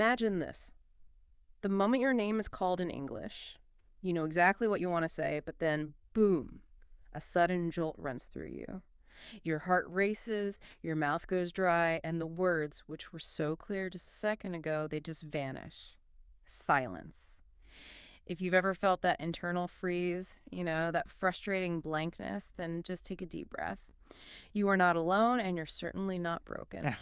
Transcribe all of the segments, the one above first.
imagine this. The moment your name is called in English, you know exactly what you want to say, but then, boom, a sudden jolt runs through you. Your heart races, your mouth goes dry, and the words, which were so clear just a second ago, they just vanish. Silence. If you've ever felt that internal freeze, that frustrating blankness, then just take a deep breath. You are not alone, and you're certainly not broken.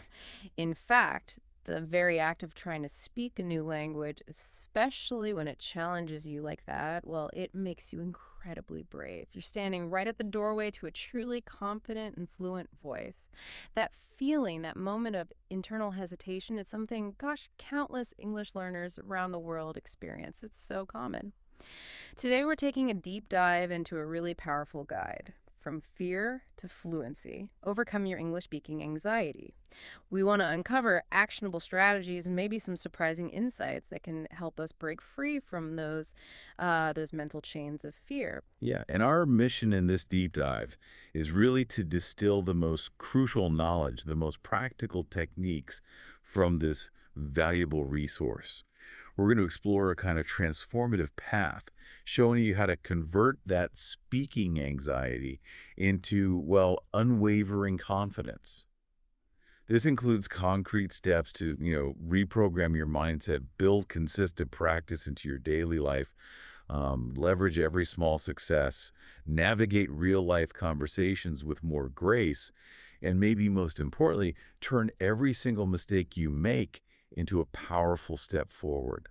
In fact, the very act of trying to speak a new language, especially when it challenges you like that, well, it makes you incredibly brave. You're standing right at the doorway to a truly confident and fluent voice. That feeling, that moment of internal hesitation, is something, gosh, countless English learners around the world experience. It's so common. Today, we're taking a deep dive into a really powerful guide. From fear to fluency, overcome your English speaking anxiety. We want to uncover actionable strategies and maybe some surprising insights that can help us break free from those mental chains of fear. Yeah, and our mission in this deep dive is really to distill the most crucial knowledge, the most practical techniques from this valuable resource. We're going to explore a kind of transformative path, showing you how to convert that speaking anxiety into, well, unwavering confidence. This includes concrete steps to, reprogram your mindset, build consistent practice into your daily life, leverage every small success, navigate real-life conversations with more grace, and maybe most importantly, turn every single mistake you make into a powerful step forward.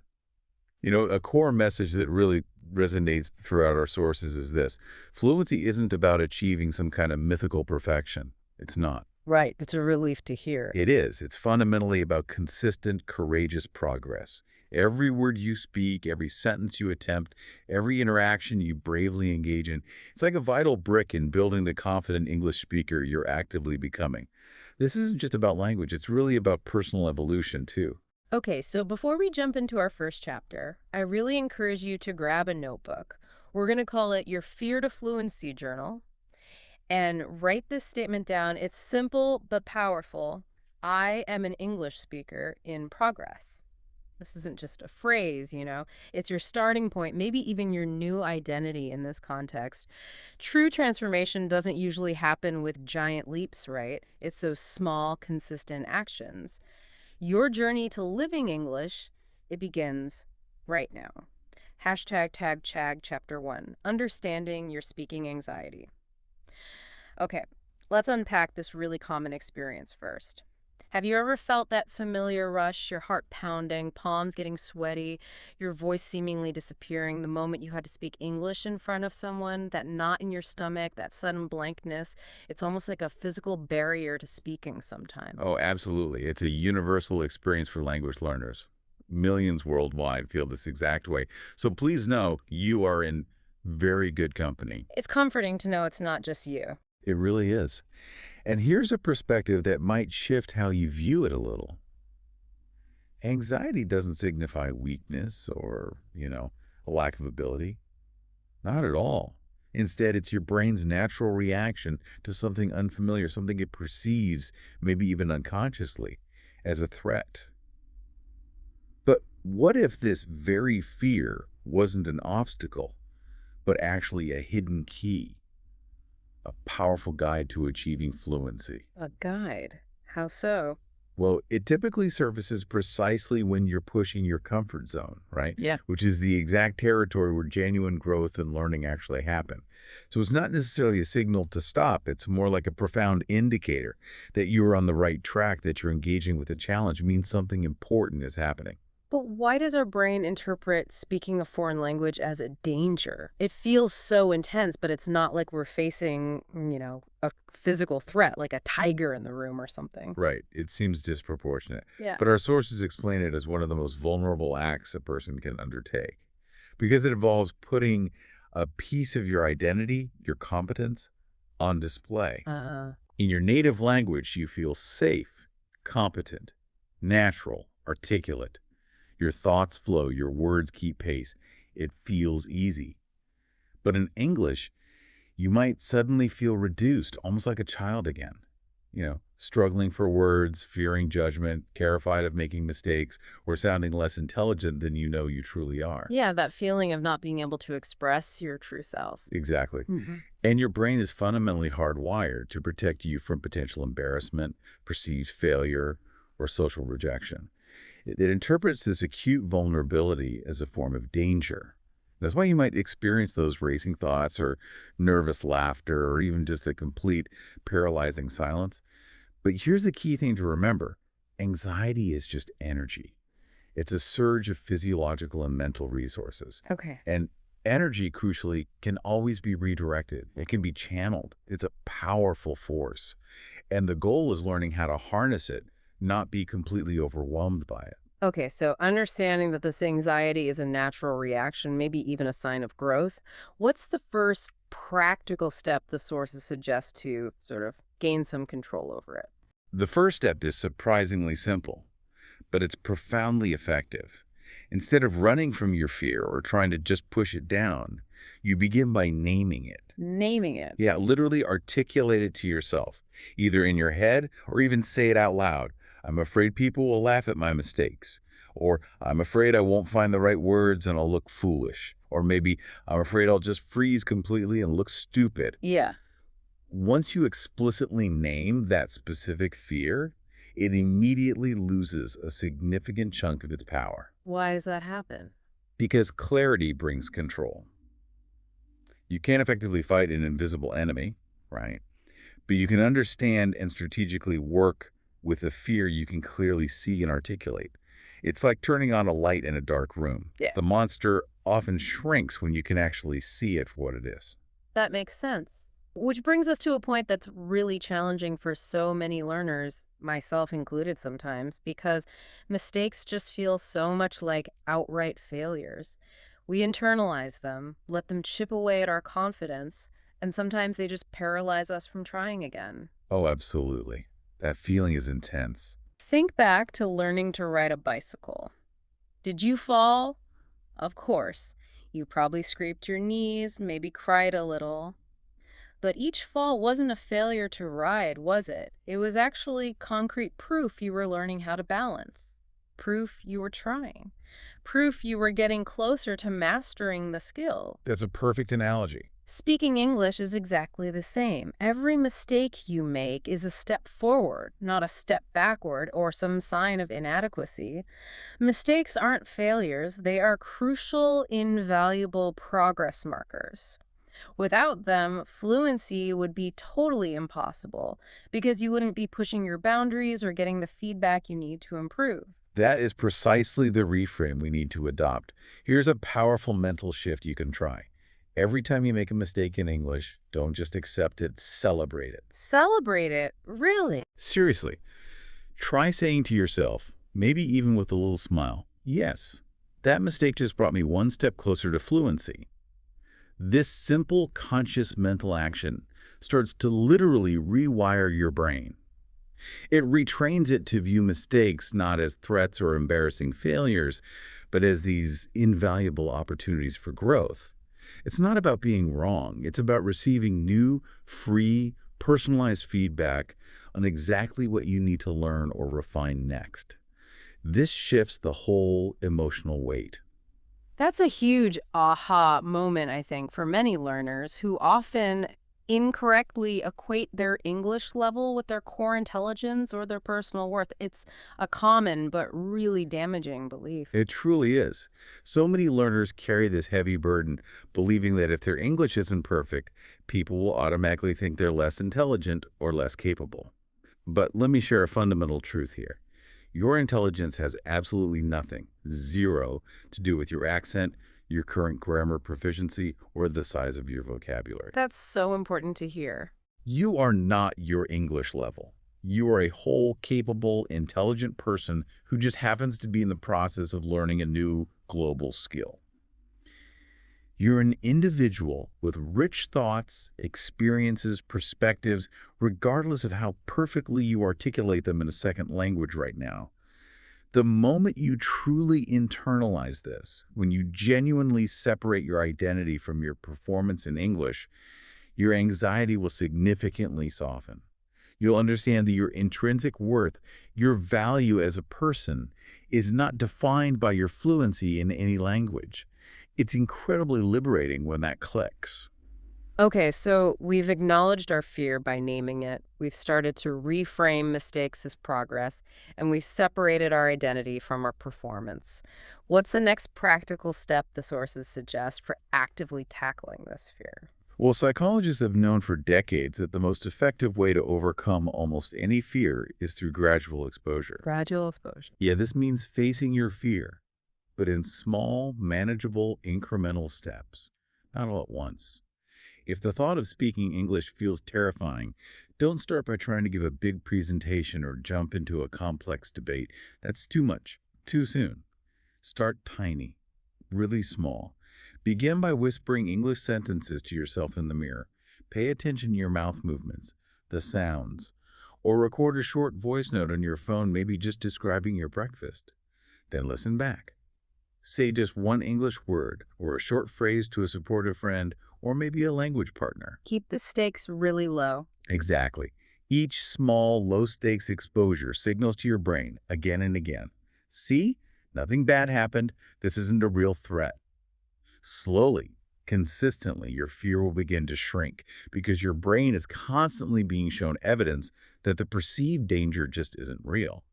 A core message that really resonates throughout our sources is this: fluency isn't about achieving some kind of mythical perfection. It's not. Right. It's a relief to hear. It is. It's fundamentally about consistent, courageous progress. Every word you speak, every sentence you attempt, every interaction you bravely engage in, it's like a vital brick in building the confident English speaker you're actively becoming. This isn't just about language. It's really about personal evolution, too. Okay, so before we jump into our first chapter, I really encourage you to grab a notebook. We're going to call it your Fear to Fluency Journal, and write this statement down. It's simple but powerful. I am an English speaker in progress. This isn't just a phrase. It's your starting point, maybe even your new identity in this context. True transformation doesn't usually happen with giant leaps, right? It's those small, consistent actions. Your journey to living English, it begins right now. Hashtag tag chag chapter 1, understanding your speaking anxiety. Okay, let's unpack this really common experience first. Have you ever felt that familiar rush, your heart pounding, palms getting sweaty, your voice seemingly disappearing the moment you had to speak English in front of someone? That knot in your stomach, that sudden blankness, it's almost like a physical barrier to speaking sometimes. Oh, absolutely. It's a universal experience for language learners. Millions worldwide feel this exact way. So please know you are in very good company. It's comforting to know it's not just you. It really is. And here's a perspective that might shift how you view it a little. Anxiety doesn't signify weakness or, a lack of ability. Not at all. Instead, it's your brain's natural reaction to something unfamiliar, something it perceives, maybe even unconsciously, as a threat. But what if this very fear wasn't an obstacle, but actually a hidden key? A powerful guide to achieving fluency. A guide? How so? Well, it typically surfaces precisely when you're pushing your comfort zone, right? Yeah. Which is the exact territory where genuine growth and learning actually happen. So it's not necessarily a signal to stop. It's more like a profound indicator that you're on the right track, that you're engaging with a challenge. It means something important is happening. But why does our brain interpret speaking a foreign language as a danger? It feels so intense, but it's not like we're facing, a physical threat, like a tiger in the room or something. Right. It seems disproportionate. Yeah. But our sources explain it as one of the most vulnerable acts a person can undertake because it involves putting a piece of your identity, your competence, on display. In your native language, you feel safe, competent, natural, articulate. Your thoughts flow, your words keep pace. It feels easy. But in English, you might suddenly feel reduced, almost like a child again. Struggling for words, fearing judgment, terrified of making mistakes, or sounding less intelligent than you know you truly are. Yeah, that feeling of not being able to express your true self. Exactly. Hmm. And your brain is fundamentally hardwired to protect you from potential embarrassment, perceived failure, or social rejection. It interprets this acute vulnerability as a form of danger. That's why you might experience those racing thoughts or nervous laughter or even just a complete paralyzing silence. But here's the key thing to remember. Anxiety is just energy. It's a surge of physiological and mental resources. Okay. And energy, crucially, can always be redirected. It can be channeled. It's a powerful force. And the goal is learning how to harness it, not be completely overwhelmed by it. Okay, so understanding that this anxiety is a natural reaction, maybe even a sign of growth, what's the first practical step the sources suggest to sort of gain some control over it? The first step is surprisingly simple, but it's profoundly effective. Instead of running from your fear or trying to just push it down, you begin by naming it. Naming it. Yeah, literally articulate it to yourself, either in your head or even say it out loud. I'm afraid people will laugh at my mistakes. Or I'm afraid I won't find the right words and I'll look foolish. Or maybe I'm afraid I'll just freeze completely and look stupid. Yeah. Once you explicitly name that specific fear, it immediately loses a significant chunk of its power Why does that happen? because clarity brings control. You can't effectively fight an invisible enemy, right? But you can understand and strategically work with a fear you can clearly see and articulate. It's like turning on a light in a dark room. Yeah. The monster often shrinks when you can actually see it for what it is. That makes sense. Which brings us to a point that's really challenging for so many learners, myself included sometimes, because mistakes just feel so much like outright failures. We internalize them, let them chip away at our confidence, and sometimes they just paralyze us from trying again. Oh, absolutely. That feeling is intense. Think back to learning to ride a bicycle. Did you fall? Of course. You probably scraped your knees, maybe cried a little. But each fall wasn't a failure to ride, was it? It was actually concrete proof you were learning how to balance. Proof you were trying. Proof you were getting closer to mastering the skill. That's a perfect analogy. Speaking English is exactly the same. Every mistake you make is a step forward, not a step backward or some sign of inadequacy. Mistakes aren't failures, they are crucial, invaluable progress markers. Without them, fluency would be totally impossible because you wouldn't be pushing your boundaries or getting the feedback you need to improve. That is precisely the reframe we need to adopt. Here's a powerful mental shift you can try. Every time you make a mistake in English, don't just accept it, celebrate it. Celebrate it, really. Seriously, try saying to yourself, maybe even with a little smile, yes, that mistake just brought me one step closer to fluency. This simple, conscious mental action starts to literally rewire your brain. It retrains it to view mistakes not as threats or embarrassing failures, but as these invaluable opportunities for growth. It's not about being wrong. It's about receiving new, free, personalized feedback on exactly what you need to learn or refine next. This shifts the whole emotional weight. That's a huge aha moment, I think, for many learners who often incorrectly equate their English level with their core intelligence or their personal worth. It's a common but really damaging belief. It truly is. So many learners carry this heavy burden, believing that if their English isn't perfect, people will automatically think they're less intelligent or less capable. But let me share a fundamental truth here. Your intelligence has absolutely nothing, zero, to do with your accent, your current grammar proficiency, or the size of your vocabulary. That's so important to hear. You are not your English level. You are a whole, capable, intelligent person who just happens to be in the process of learning a new global skill. You're an individual with rich thoughts, experiences, perspectives, regardless of how perfectly you articulate them in a second language right now. The moment you truly internalize this, when you genuinely separate your identity from your performance in English, your anxiety will significantly soften. You'll understand that your intrinsic worth, your value as a person, is not defined by your fluency in any language. It's incredibly liberating when that clicks. Okay, so we've acknowledged our fear by naming it. We've started to reframe mistakes as progress, and we've separated our identity from our performance. What's the next practical step the sources suggest for actively tackling this fear? Well, psychologists have known for decades that the most effective way to overcome almost any fear is through gradual exposure. Gradual exposure. Yeah, this means facing your fear, but in small, manageable, incremental steps, not all at once. If the thought of speaking English feels terrifying, don't start by trying to give a big presentation or jump into a complex debate. That's too much, too soon. Start tiny, really small. Begin by whispering English sentences to yourself in the mirror. Pay attention to your mouth movements, the sounds, or record a short voice note on your phone, maybe just describing your breakfast. Then listen back. Say just one English word or a short phrase to a supportive friend or maybe a language partner. Keep the stakes really low. Exactly. Each small, low-stakes exposure signals to your brain again and again. See? Nothing bad happened. This isn't a real threat. Slowly, consistently, your fear will begin to shrink because your brain is constantly being shown evidence that the perceived danger just isn't real.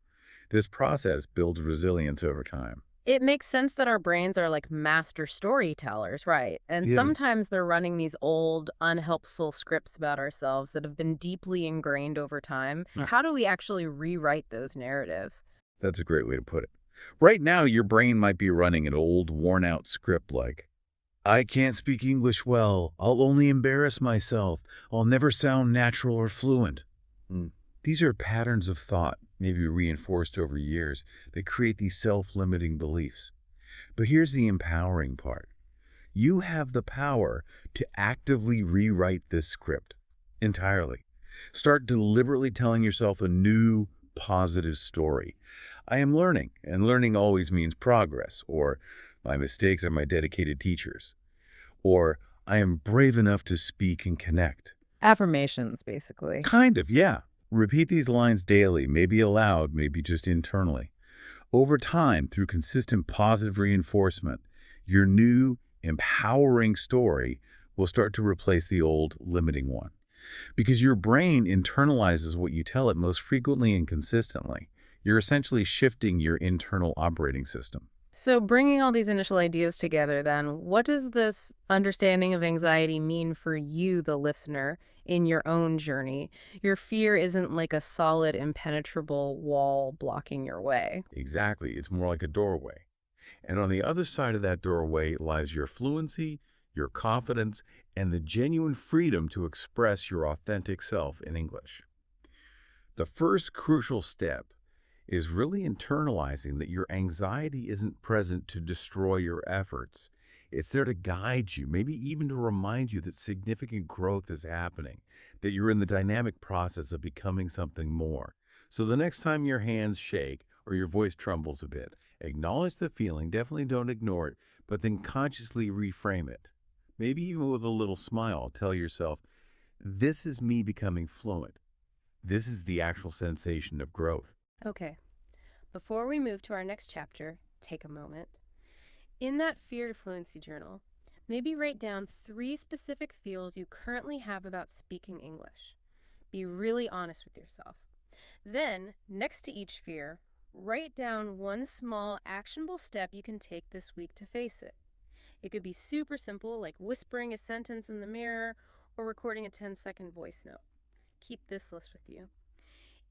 This process builds resilience over time. It makes sense that our brains are like master storytellers, right? And Yeah. sometimes they're running these old, unhelpful scripts about ourselves that have been deeply ingrained over time. How do we actually rewrite those narratives? That's a great way to put it. Right now, your brain might be running an old, worn-out script like, I can't speak English well. I'll only embarrass myself. I'll never sound natural or fluent. These are patterns of thought, maybe reinforced over years, that create these self-limiting beliefs. But here's the empowering part. You have the power to actively rewrite this script entirely. Start deliberately telling yourself a new, positive story. I am learning, and learning always means progress, or my mistakes are my dedicated teachers, or I am brave enough to speak and connect. Affirmations, basically. Kind of, yeah. Repeat these lines daily, maybe aloud, maybe just internally. Over time, through consistent positive reinforcement, your new, empowering story will start to replace the old, limiting one. Because your brain internalizes what you tell it most frequently and consistently. You're essentially shifting your internal operating system. So, bringing all these initial ideas together, then, what does this understanding of anxiety mean for you, the listener, in your own journey? Your fear isn't like a solid, impenetrable wall blocking your way. Exactly. It's more like a doorway. And on the other side of that doorway lies your fluency, your confidence, and the genuine freedom to express your authentic self in English. The first crucial step is really internalizing that your anxiety isn't present to destroy your efforts. It's there to guide you, maybe even to remind you that significant growth is happening, that you're in the dynamic process of becoming something more. So the next time your hands shake or your voice trembles a bit, acknowledge the feeling, definitely don't ignore it, but then consciously reframe it. Maybe even with a little smile, tell yourself, this is me becoming fluent. This is the actual sensation of growth. Okay, before we move to our next chapter, take a moment. In that Fear to Fluency journal, maybe write down 3 specific feels you currently have about speaking English. Be really honest with yourself. Then, next to each fear, write down one small, actionable step you can take this week to face it. It could be super simple, like whispering a sentence in the mirror or recording a 10-second voice note. Keep this list with you.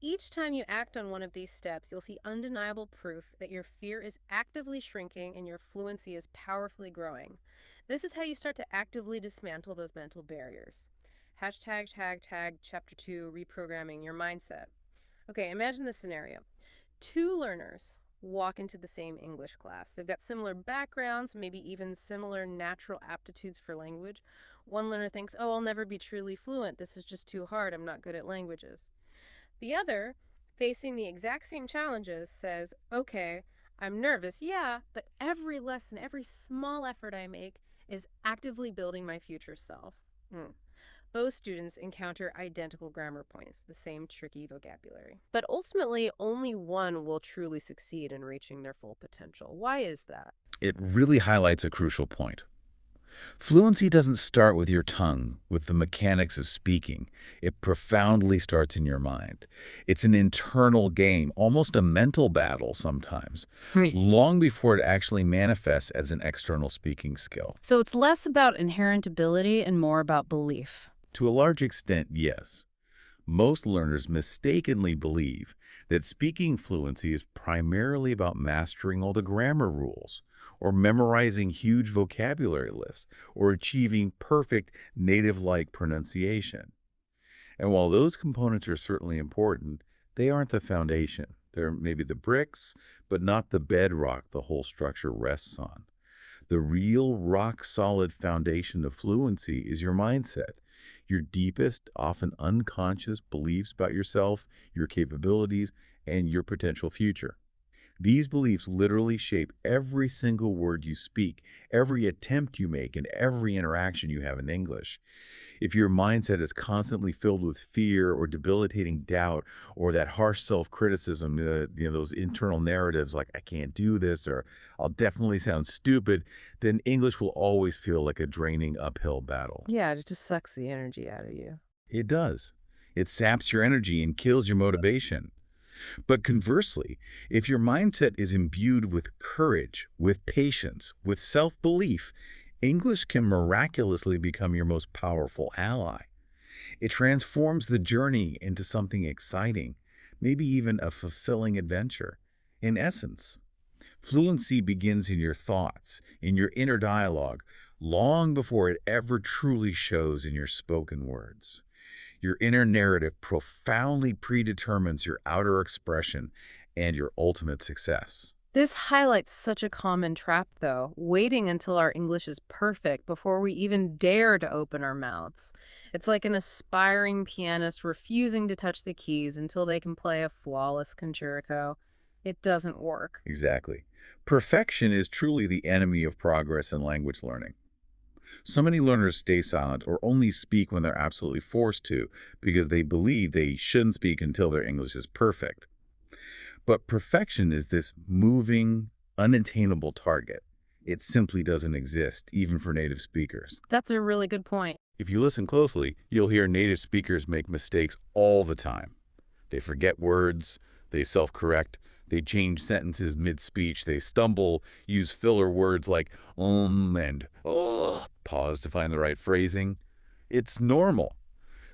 Each time you act on one of these steps, you'll see undeniable proof that your fear is actively shrinking and your fluency is powerfully growing. This is how you start to actively dismantle those mental barriers. Hashtag chapter 2, reprogramming your mindset. Okay, imagine this scenario. 2 learners walk into the same English class. They've got similar backgrounds, maybe even similar natural aptitudes for language. One learner thinks, oh, I'll never be truly fluent. This is just too hard. I'm not good at languages. The other, facing the exact same challenges, says, okay, I'm nervous, yeah, but every lesson, every small effort I make is actively building my future self. Both students encounter identical grammar points, the same tricky vocabulary. But ultimately, only one will truly succeed in reaching their full potential. Why is that? It really highlights a crucial point. Fluency doesn't start with your tongue, with the mechanics of speaking. It profoundly starts in your mind. It's an internal game, almost a mental battle sometimes, Right. long before it actually manifests as an external speaking skill. So it's less about inherent ability and more about belief. To a large extent, yes. Most learners mistakenly believe that speaking fluency is primarily about mastering all the grammar rules, or memorizing huge vocabulary lists, or achieving perfect native-like pronunciation. And while those components are certainly important, they aren't the foundation. They're maybe the bricks, but not the bedrock the whole structure rests on. The real rock-solid foundation of fluency is your mindset, your deepest, often unconscious beliefs about yourself, your capabilities, and your potential future. These beliefs literally shape every single word you speak, every attempt you make, and every interaction you have in English. If your mindset is constantly filled with fear or debilitating doubt or that harsh self-criticism, those internal narratives like, I can't do this or I'll definitely sound stupid, then English will always feel like a draining uphill battle. Yeah, it just sucks the energy out of you. It does. It saps your energy and kills your motivation. But conversely, if your mindset is imbued with courage, with patience, with self-belief, English can miraculously become your most powerful ally. It transforms the journey into something exciting, maybe even a fulfilling adventure. In essence, fluency begins in your thoughts, in your inner dialogue, long before it ever truly shows in your spoken words. Your inner narrative profoundly predetermines your outer expression and your ultimate success. This highlights such a common trap, though, waiting until our English is perfect before we even dare to open our mouths. It's like an aspiring pianist refusing to touch the keys until they can play a flawless concerto. It doesn't work. Exactly. Perfection is truly the enemy of progress in language learning. So many learners stay silent or only speak when they're absolutely forced to because they believe they shouldn't speak until their English is perfect. But perfection is this moving, unattainable target. It simply doesn't exist, even for native speakers. That's a really good point. If you listen closely, you'll hear native speakers make mistakes all the time. They forget words, they self-correct, they change sentences mid-speech, they stumble, use filler words like and oh, pause to find the right phrasing. It's normal.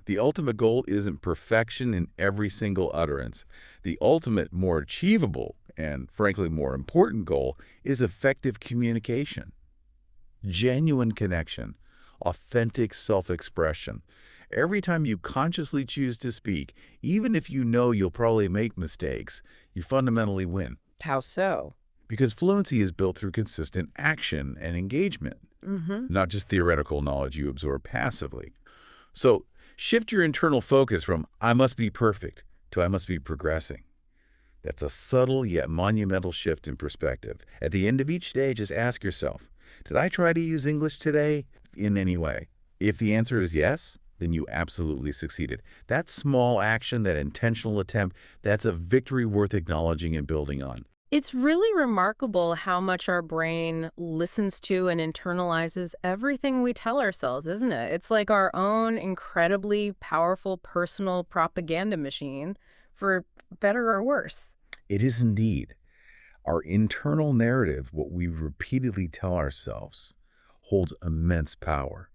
The ultimate goal isn't perfection in every single utterance. The ultimate, more achievable, and frankly more important goal is effective communication, genuine connection, authentic self-expression. Every time you consciously choose to speak, even if you know you'll probably make mistakes, you fundamentally win. How so? Because fluency is built through consistent action and engagement, not just theoretical knowledge you absorb passively. So shift your internal focus from I must be perfect to I must be progressing. That's a subtle yet monumental shift in perspective. At the end of each day, just ask yourself, did I try to use English today in any way? If the answer is yes, then you absolutely succeeded. That small action, that intentional attempt, that's a victory worth acknowledging and building on. It's really remarkable how much our brain listens to and internalizes everything we tell ourselves, isn't it? It's like our own incredibly powerful personal propaganda machine, for better or worse. It is indeed. Our internal narrative, what we repeatedly tell ourselves, holds immense power.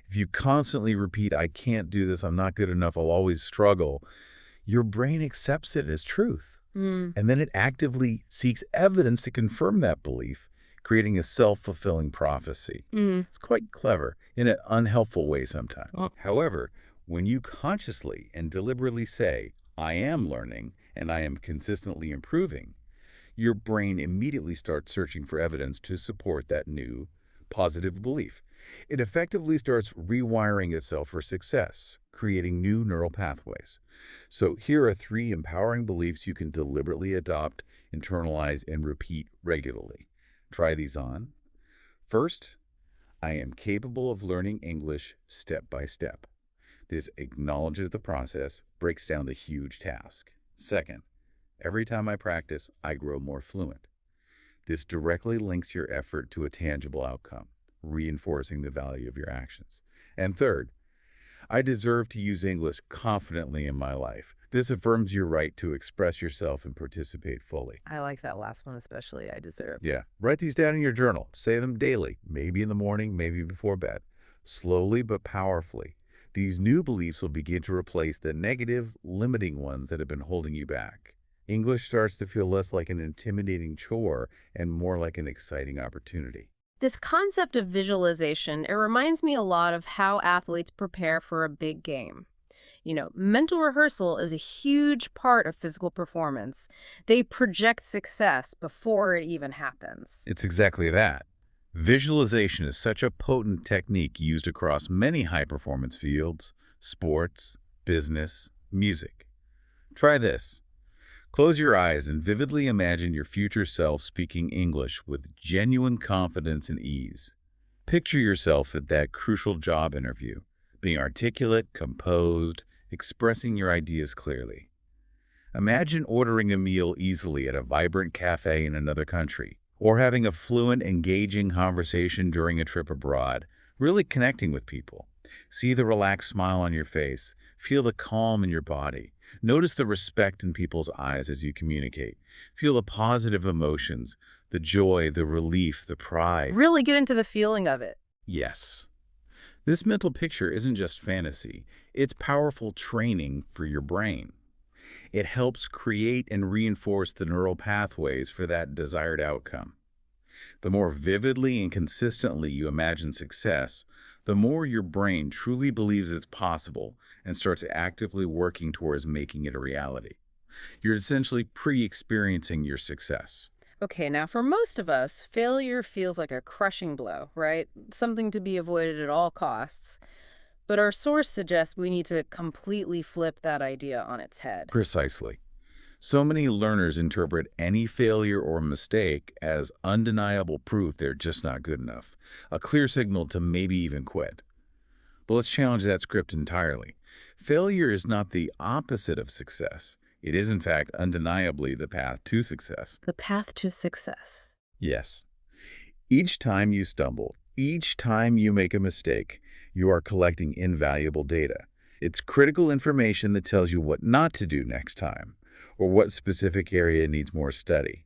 If you constantly repeat, I can't do this, I'm not good enough, I'll always struggle, your brain accepts it as truth. Mm. And then it actively seeks evidence to confirm that belief, creating a self-fulfilling prophecy. Mm. It's quite clever in an unhelpful way sometimes. Oh. However, when you consciously and deliberately say, I am learning and I am consistently improving, your brain immediately starts searching for evidence to support that new, positive belief. It effectively starts rewiring itself for success, creating new neural pathways. So here are 3 empowering beliefs you can deliberately adopt, internalize, and repeat regularly. Try these on. First, I am capable of learning English step by step. This acknowledges the process, breaks down the huge task. Second, every time I practice, I grow more fluent. This directly links your effort to a tangible outcome, reinforcing the value of your actions. And third, I deserve to use English confidently in my life. This affirms your right to express yourself and participate fully. I like that last one especially. I deserve. Yeah, write these down in your journal. Say them daily, maybe in the morning, maybe before bed. Slowly but powerfully. These new beliefs will begin to replace the negative, limiting ones that have been holding you back. English starts to feel less like an intimidating chore and more like an exciting opportunity. This concept of visualization, it reminds me a lot of how athletes prepare for a big game. Mental rehearsal is a huge part of physical performance. They project success before it even happens. It's exactly that. Visualization is such a potent technique used across many high-performance fields, sports, business, music. Try this. Close your eyes and vividly imagine your future self speaking English with genuine confidence and ease. Picture yourself at that crucial job interview, being articulate, composed, expressing your ideas clearly. Imagine ordering a meal easily at a vibrant cafe in another country, or having a fluent, engaging conversation during a trip abroad, really connecting with people. See the relaxed smile on your face, feel the calm in your body. Notice the respect in people's eyes as you communicate. Feel the positive emotions, the joy, the relief, the pride. Really get into the feeling of it. Yes. This mental picture isn't just fantasy. It's powerful training for your brain. It helps create and reinforce the neural pathways for that desired outcome. The more vividly and consistently you imagine success, the more your brain truly believes it's possible and starts actively working towards making it a reality. You're essentially pre-experiencing your success. Okay, now for most of us, failure feels like a crushing blow, right? Something to be avoided at all costs. But our source suggests we need to completely flip that idea on its head. Precisely. So many learners interpret any failure or mistake as undeniable proof they're just not good enough, a clear signal to maybe even quit. But let's challenge that script entirely. Failure is not the opposite of success. It is, in fact, undeniably the path to success. The path to success. Yes. Each time you stumble, each time you make a mistake, you are collecting invaluable data. It's critical information that tells you what not to do next time, or what specific area needs more study.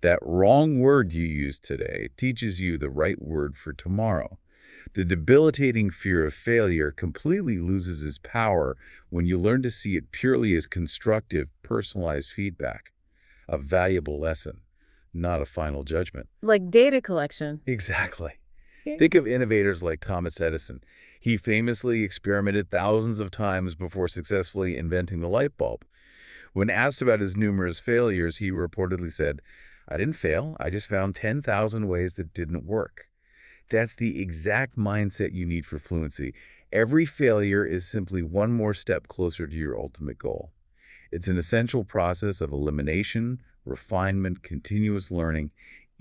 That wrong word you used today teaches you the right word for tomorrow. The debilitating fear of failure completely loses its power when you learn to see it purely as constructive, personalized feedback, a valuable lesson, not a final judgment. Like data collection. Exactly. Think of innovators like Thomas Edison. He famously experimented thousands of times before successfully inventing the light bulb. When asked about his numerous failures, he reportedly said, "I didn't fail, I just found 10,000 ways that didn't work." That's the exact mindset you need for fluency. Every failure is simply one more step closer to your ultimate goal. It's an essential process of elimination, refinement, continuous learning.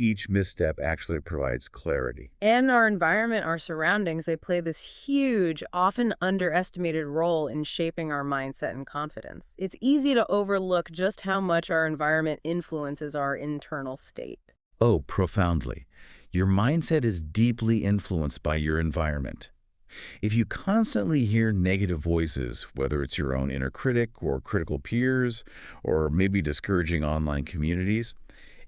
Each misstep actually provides clarity. And our environment, our surroundings, they play this huge, often underestimated role in shaping our mindset and confidence. It's easy to overlook just how much our environment influences our internal state. Oh, profoundly. Your mindset is deeply influenced by your environment. If you constantly hear negative voices, whether it's your own inner critic or critical peers, or maybe discouraging online communities,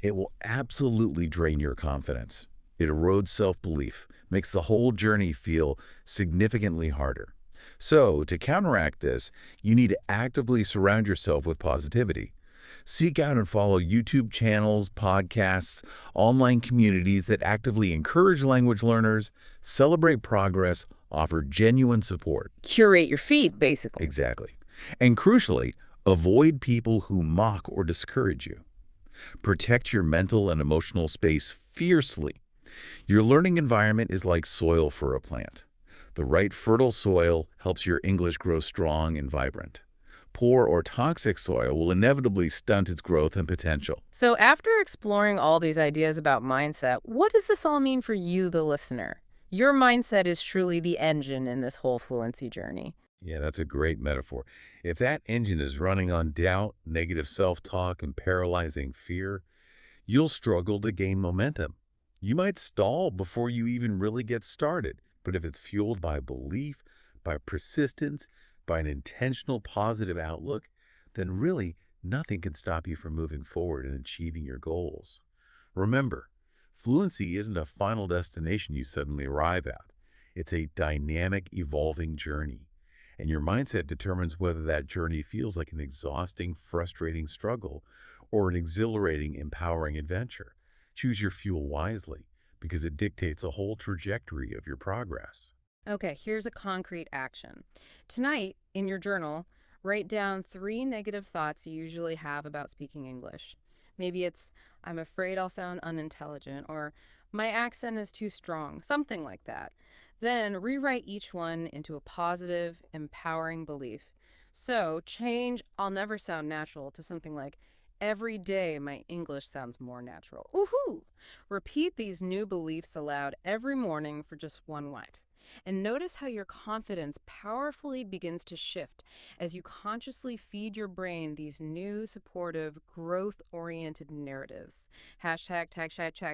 it will absolutely drain your confidence. It erodes self-belief, makes the whole journey feel significantly harder. So, to counteract this, you need to actively surround yourself with positivity. Seek out and follow YouTube channels, podcasts, online communities that actively encourage language learners, celebrate progress, offer genuine support. Curate your feed, basically. Exactly. And crucially, avoid people who mock or discourage you. Protect your mental and emotional space fiercely. Your learning environment is like soil for a plant. The right fertile soil helps your English grow strong and vibrant. Poor or toxic soil will inevitably stunt its growth and potential. So after exploring all these ideas about mindset, what does this all mean for you, the listener? Your mindset is truly the engine in this whole fluency journey. Yeah, that's a great metaphor. If that engine is running on doubt, negative self-talk, and paralyzing fear, you'll struggle to gain momentum. You might stall before you even really get started. But if it's fueled by belief, by persistence, by an intentional positive outlook, then really nothing can stop you from moving forward and achieving your goals. Remember, fluency isn't a final destination you suddenly arrive at. It's a dynamic, evolving journey. And your mindset determines whether that journey feels like an exhausting, frustrating struggle or an exhilarating, empowering adventure. Choose your fuel wisely because it dictates the whole trajectory of your progress. Okay, here's a concrete action. Tonight, in your journal, write down 3 negative thoughts you usually have about speaking English. Maybe it's, I'm afraid I'll sound unintelligent, or my accent is too strong, something like that. Then rewrite each one into a positive, empowering belief. So change, I'll never sound natural, to something like, every day my English sounds more natural. Woohoo! Repeat these new beliefs aloud every morning for just one night. And notice how your confidence powerfully begins to shift as you consciously feed your brain these new, supportive, growth oriented narratives. Hashtag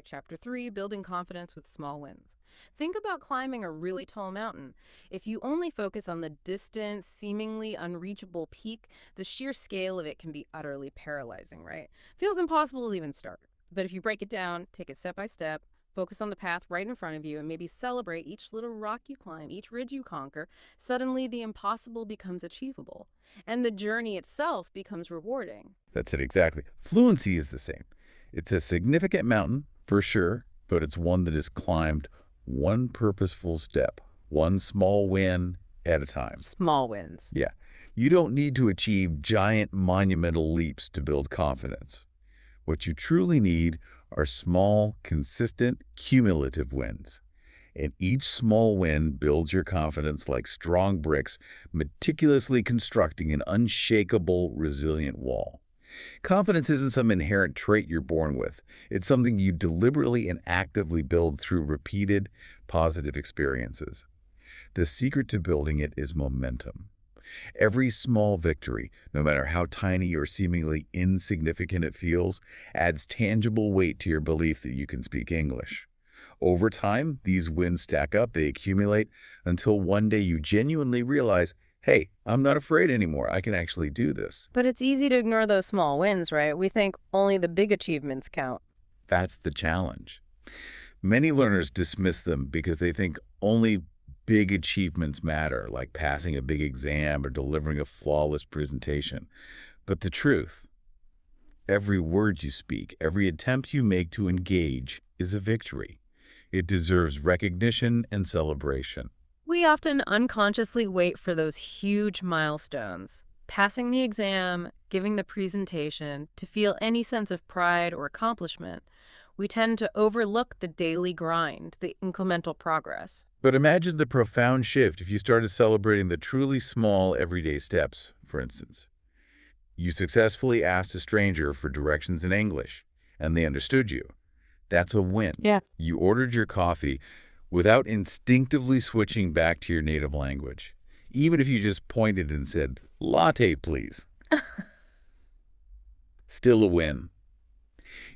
chapter 3 Building Confidence with Small Wins. Think about climbing a really tall mountain. If you only focus on the distant, seemingly unreachable peak, the sheer scale of it can be utterly paralyzing, right? Feels impossible to even start. But if you break it down, take it step by step, focus on the path right in front of you, and maybe celebrate each little rock you climb, each ridge you conquer, suddenly the impossible becomes achievable. And the journey itself becomes rewarding. That's it exactly. Fluency is the same. It's a significant mountain, for sure, but it's one that is climbed one purposeful step, one small win at a time. Small wins. Yeah. You don't need to achieve giant monumental leaps to build confidence. What you truly need are small, consistent, cumulative wins. And each small win builds your confidence like strong bricks, meticulously constructing an unshakable, resilient wall. Confidence isn't some inherent trait you're born with. It's something you deliberately and actively build through repeated, positive experiences. The secret to building it is momentum. Every small victory, no matter how tiny or seemingly insignificant it feels, adds tangible weight to your belief that you can speak English. Over time, these wins stack up, they accumulate, until one day you genuinely realize, hey, I'm not afraid anymore. I can actually do this. But it's easy to ignore those small wins, right? We think only the big achievements count. That's the challenge. Many learners dismiss them because they think only big achievements matter, like passing a big exam or delivering a flawless presentation. But the truth, every word you speak, every attempt you make to engage is a victory. It deserves recognition and celebration. We often unconsciously wait for those huge milestones, passing the exam, giving the presentation, to feel any sense of pride or accomplishment. We tend to overlook the daily grind, the incremental progress. But imagine the profound shift if you started celebrating the truly small, everyday steps, for instance. You successfully asked a stranger for directions in English, and they understood you. That's a win. Yeah. You ordered your coffee without instinctively switching back to your native language, even if you just pointed and said, latte, please. Still a win.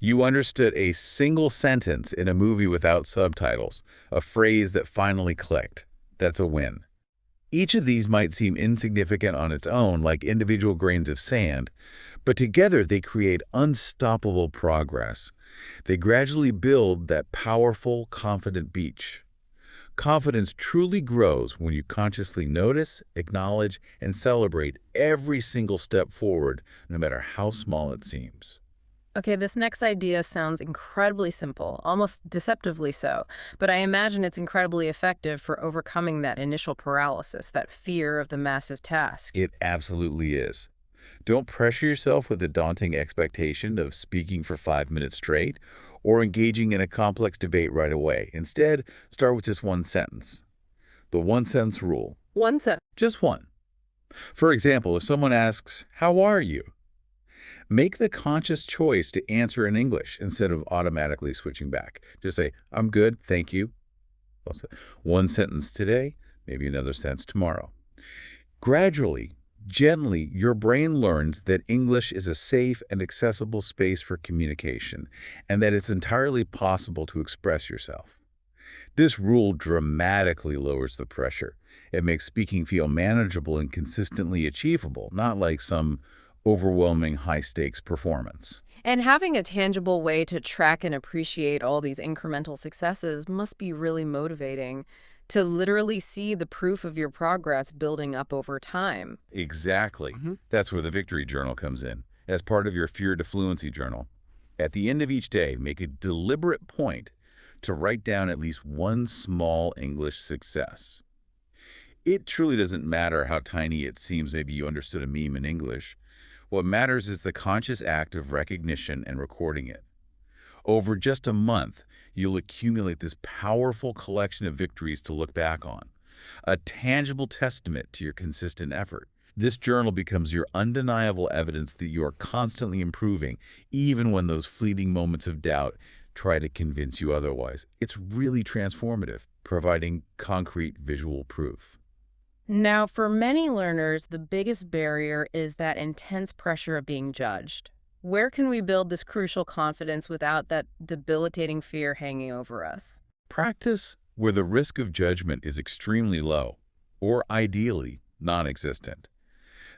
You understood a single sentence in a movie without subtitles, a phrase that finally clicked. That's a win. Each of these might seem insignificant on its own, like individual grains of sand, but together they create unstoppable progress. They gradually build that powerful, confident beach. Confidence truly grows when you consciously notice, acknowledge, and celebrate every single step forward, no matter how small it seems. Okay, this next idea sounds incredibly simple, almost deceptively so, but I imagine it's incredibly effective for overcoming that initial paralysis, that fear of the massive tasks. It absolutely is. Don't pressure yourself with the daunting expectation of speaking for 5 minutes straight or engaging in a complex debate right away. Instead, start with just one sentence. The one-sentence rule. One sentence. Just one. For example, if someone asks, "How are you?" make the conscious choice to answer in English instead of automatically switching back. Just say, "I'm good, thank you." Also, one sentence today, maybe another sentence tomorrow. Gradually, gently, your brain learns that English is a safe and accessible space for communication, and that it's entirely possible to express yourself. This rule dramatically lowers the pressure. It makes speaking feel manageable and consistently achievable, not like some overwhelming high-stakes performance. And having a tangible way to track and appreciate all these incremental successes must be really motivating to literally see the proof of your progress building up over time. Exactly. That's where the victory journal comes in, as part of your Fear to Fluency journal. At the end of each day, make a deliberate point to write down at least one small English success. It truly doesn't matter how tiny it seems. Maybe you understood a meme in English. What matters is the conscious act of recognition and recording it. Over just a month, you'll accumulate this powerful collection of victories to look back on, a tangible testament to your consistent effort. This journal becomes your undeniable evidence that you are constantly improving, even when those fleeting moments of doubt try to convince you otherwise. It's really transformative, providing concrete visual proof. Now, for many learners, the biggest barrier is that intense pressure of being judged. Where can we build this crucial confidence without that debilitating fear hanging over us? Practice where the risk of judgment is extremely low, or ideally non-existent.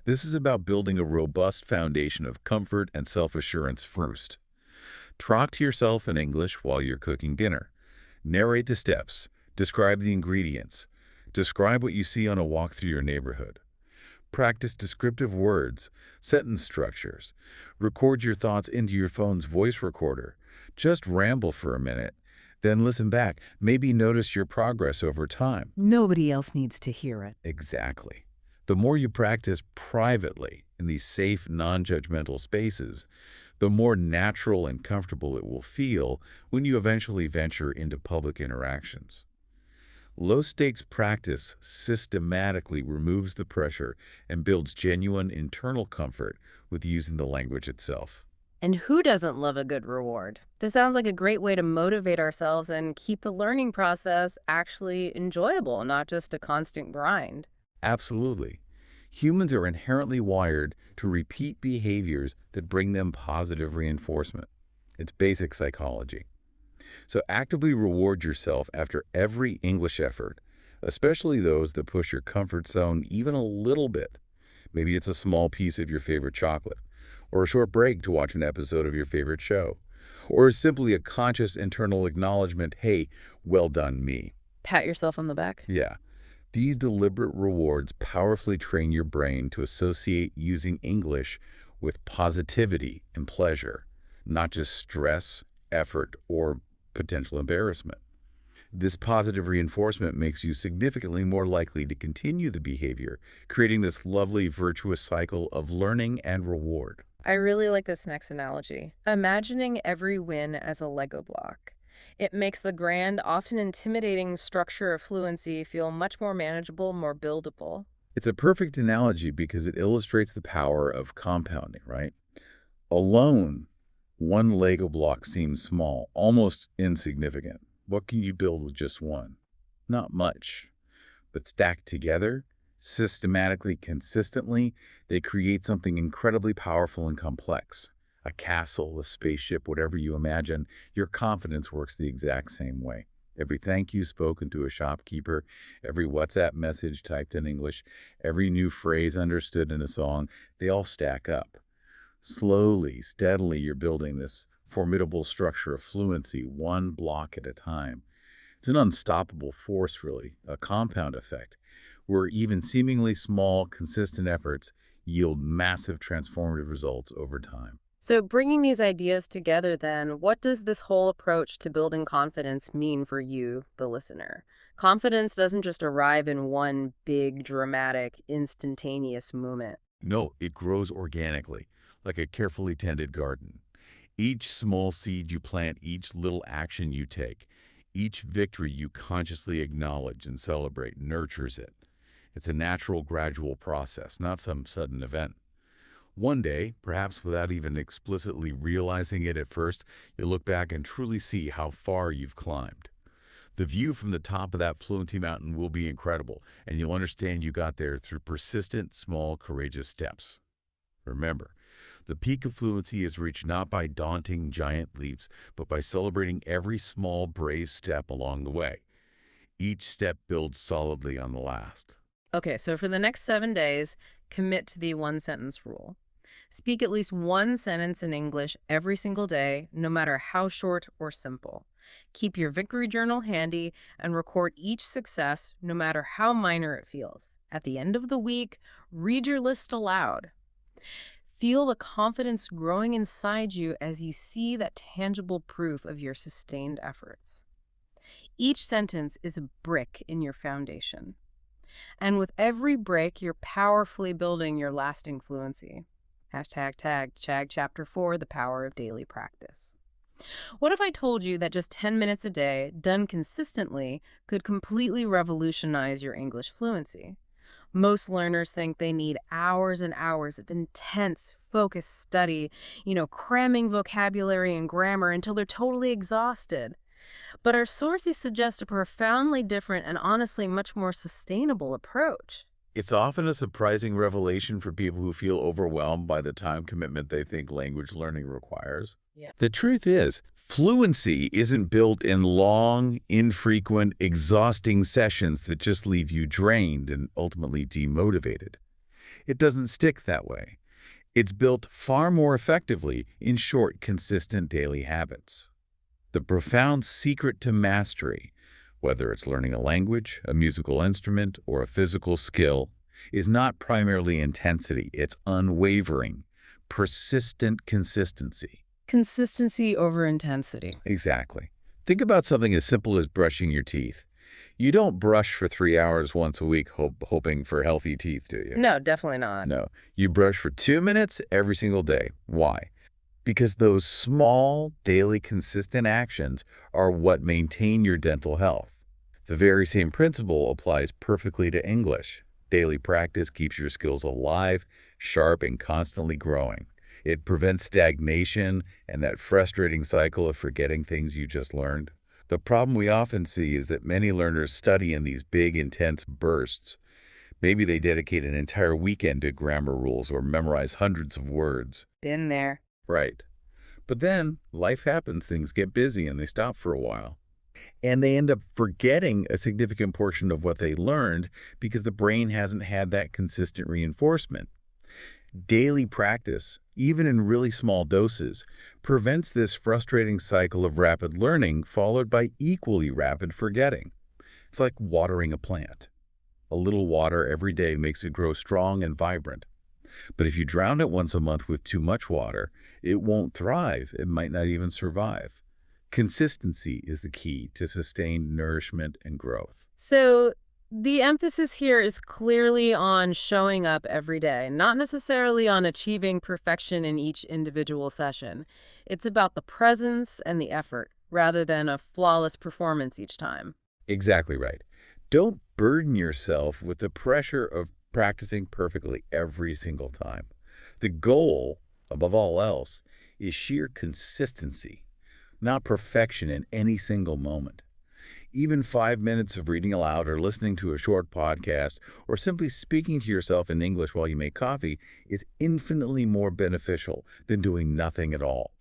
This is about building a robust foundation of comfort and self-assurance first. Talk to yourself in English while you're cooking dinner. Narrate the steps. Describe the ingredients. Describe what you see on a walk through your neighborhood. Practice descriptive words, sentence structures. Record your thoughts into your phone's voice recorder. Just ramble for a minute. Then listen back. Maybe notice your progress over time. Nobody else needs to hear it. Exactly. The more you practice privately in these safe, non-judgmental spaces, the more natural and comfortable it will feel when you eventually venture into public interactions. Low-stakes practice systematically removes the pressure and builds genuine internal comfort with using the language itself. And who doesn't love a good reward? This sounds like a great way to motivate ourselves and keep the learning process actually enjoyable, not just a constant grind. Absolutely. Humans are inherently wired to repeat behaviors that bring them positive reinforcement. It's basic psychology. So actively reward yourself after every English effort, especially those that push your comfort zone even a little bit. Maybe it's a small piece of your favorite chocolate, or a short break to watch an episode of your favorite show, or simply a conscious internal acknowledgement, hey, well done me. Pat yourself on the back. Yeah. These deliberate rewards powerfully train your brain to associate using English with positivity and pleasure, not just stress, effort, or potential embarrassment. This positive reinforcement makes you significantly more likely to continue the behavior, creating this lovely virtuous cycle of learning and reward. I really like this next analogy. Imagining every win as a Lego block. It makes the grand, often intimidating structure of fluency feel much more manageable, more buildable. It's a perfect analogy because it illustrates the power of compounding, right? Alone, one Lego block seems small, almost insignificant. What can you build with just one? Not much. But stacked together, systematically, consistently, they create something incredibly powerful and complex. A castle, a spaceship, whatever you imagine, your confidence works the exact same way. Every thank you spoken to a shopkeeper, every WhatsApp message typed in English, every new phrase understood in a song, they all stack up. Slowly, steadily, you're building this formidable structure of fluency, one block at a time. It's an unstoppable force, really, a compound effect, where even seemingly small, consistent efforts yield massive transformative results over time. So, bringing these ideas together, then, what does this whole approach to building confidence mean for you, the listener? Confidence doesn't just arrive in one big, dramatic, instantaneous moment. No, it grows organically, like a carefully tended garden. Each small seed you plant, each little action you take, each victory you consciously acknowledge and celebrate nurtures it. It's a natural, gradual process, not some sudden event. One day, perhaps without even explicitly realizing it at first, you'll look back and truly see how far you've climbed. The view from the top of that Fluency mountain will be incredible, and you'll understand you got there through persistent, small, courageous steps. Remember, the peak of fluency is reached not by daunting giant leaps, but by celebrating every small, brave step along the way. Each step builds solidly on the last. Okay, so for the next 7 days, commit to the one-sentence rule. Speak at least one sentence in English every single day, no matter how short or simple. Keep your victory journal handy and record each success, no matter how minor it feels. At the end of the week, read your list aloud. Feel the confidence growing inside you as you see that tangible proof of your sustained efforts. Each sentence is a brick in your foundation. And with every break, you're powerfully building your lasting fluency. Hashtag tag Chag Chapter 4, The Power of Daily Practice. What if I told you that just 10 minutes a day, done consistently, could completely revolutionize your English fluency? Most learners think they need hours and hours of intense, focused study, cramming vocabulary and grammar until they're totally exhausted. But our sources suggest a profoundly different and honestly much more sustainable approach. It's often a surprising revelation for people who feel overwhelmed by the time commitment they think language learning requires. Yeah. The truth is, fluency isn't built in long, infrequent, exhausting sessions that just leave you drained and ultimately demotivated. It doesn't stick that way. It's built far more effectively in short, consistent daily habits. The profound secret to mastery, whether it's learning a language, a musical instrument, or a physical skill, is not primarily intensity. It's unwavering, persistent consistency. Consistency over intensity. Exactly. Think about something as simple as brushing your teeth. You don't brush for 3 hours once a week hoping for healthy teeth, do you? No, definitely not. No. You brush for 2 minutes every single day. Why? Because those small, daily, consistent actions are what maintain your dental health. The very same principle applies perfectly to English. Daily practice keeps your skills alive, sharp, and constantly growing. It prevents stagnation and that frustrating cycle of forgetting things you just learned. The problem we often see is that many learners study in these big, intense bursts. Maybe they dedicate an entire weekend to grammar rules or memorize hundreds of words. Been there. Right. But then life happens, things get busy, and they stop for a while. And they end up forgetting a significant portion of what they learned because the brain hasn't had that consistent reinforcement. Daily practice, even in really small doses, prevents this frustrating cycle of rapid learning followed by equally rapid forgetting. It's like watering a plant. A little water every day makes it grow strong and vibrant. But if you drown it once a month with too much water, it won't thrive. It might not even survive. Consistency is the key to sustained nourishment and growth. So the emphasis here is clearly on showing up every day, not necessarily on achieving perfection in each individual session. It's about the presence and the effort, rather than a flawless performance each time. Exactly right. Don't burden yourself with the pressure of practicing perfectly every single time. The goal, above all else, is sheer consistency, not perfection in any single moment. Even 5 minutes of reading aloud or listening to a short podcast or simply speaking to yourself in English while you make coffee is infinitely more beneficial than doing nothing at all.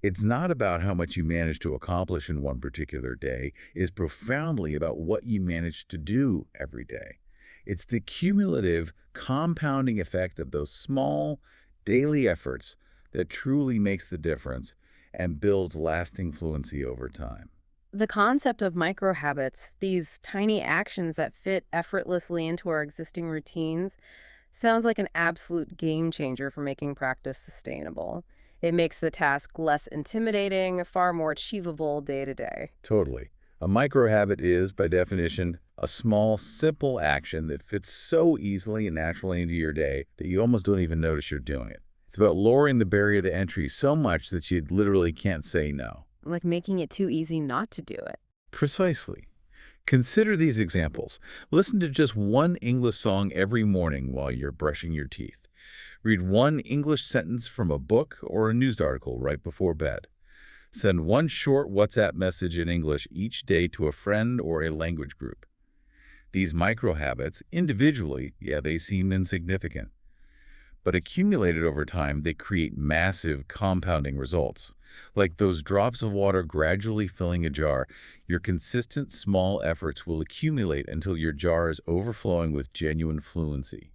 It's not about how much you manage to accomplish in one particular day. It is profoundly about what you manage to do every day. It's the cumulative, compounding effect of those small, daily efforts that truly makes the difference and builds lasting fluency over time. The concept of micro habits, these tiny actions that fit effortlessly into our existing routines, sounds like an absolute game changer for making practice sustainable. It makes the task less intimidating, far more achievable day to day. Totally. A micro habit is, by definition, a small, simple action that fits so easily and naturally into your day that you almost don't even notice you're doing it. It's about lowering the barrier to entry so much that you literally can't say no. Like making it too easy not to do it. Precisely. Consider these examples. Listen to just one English song every morning while you're brushing your teeth. Read one English sentence from a book or a news article right before bed. Send one short WhatsApp message in English each day to a friend or a language group. These micro habits, individually, yeah, they seem insignificant, but accumulated over time, they create massive compounding results. Like those drops of water gradually filling a jar, your consistent small efforts will accumulate until your jar is overflowing with genuine fluency.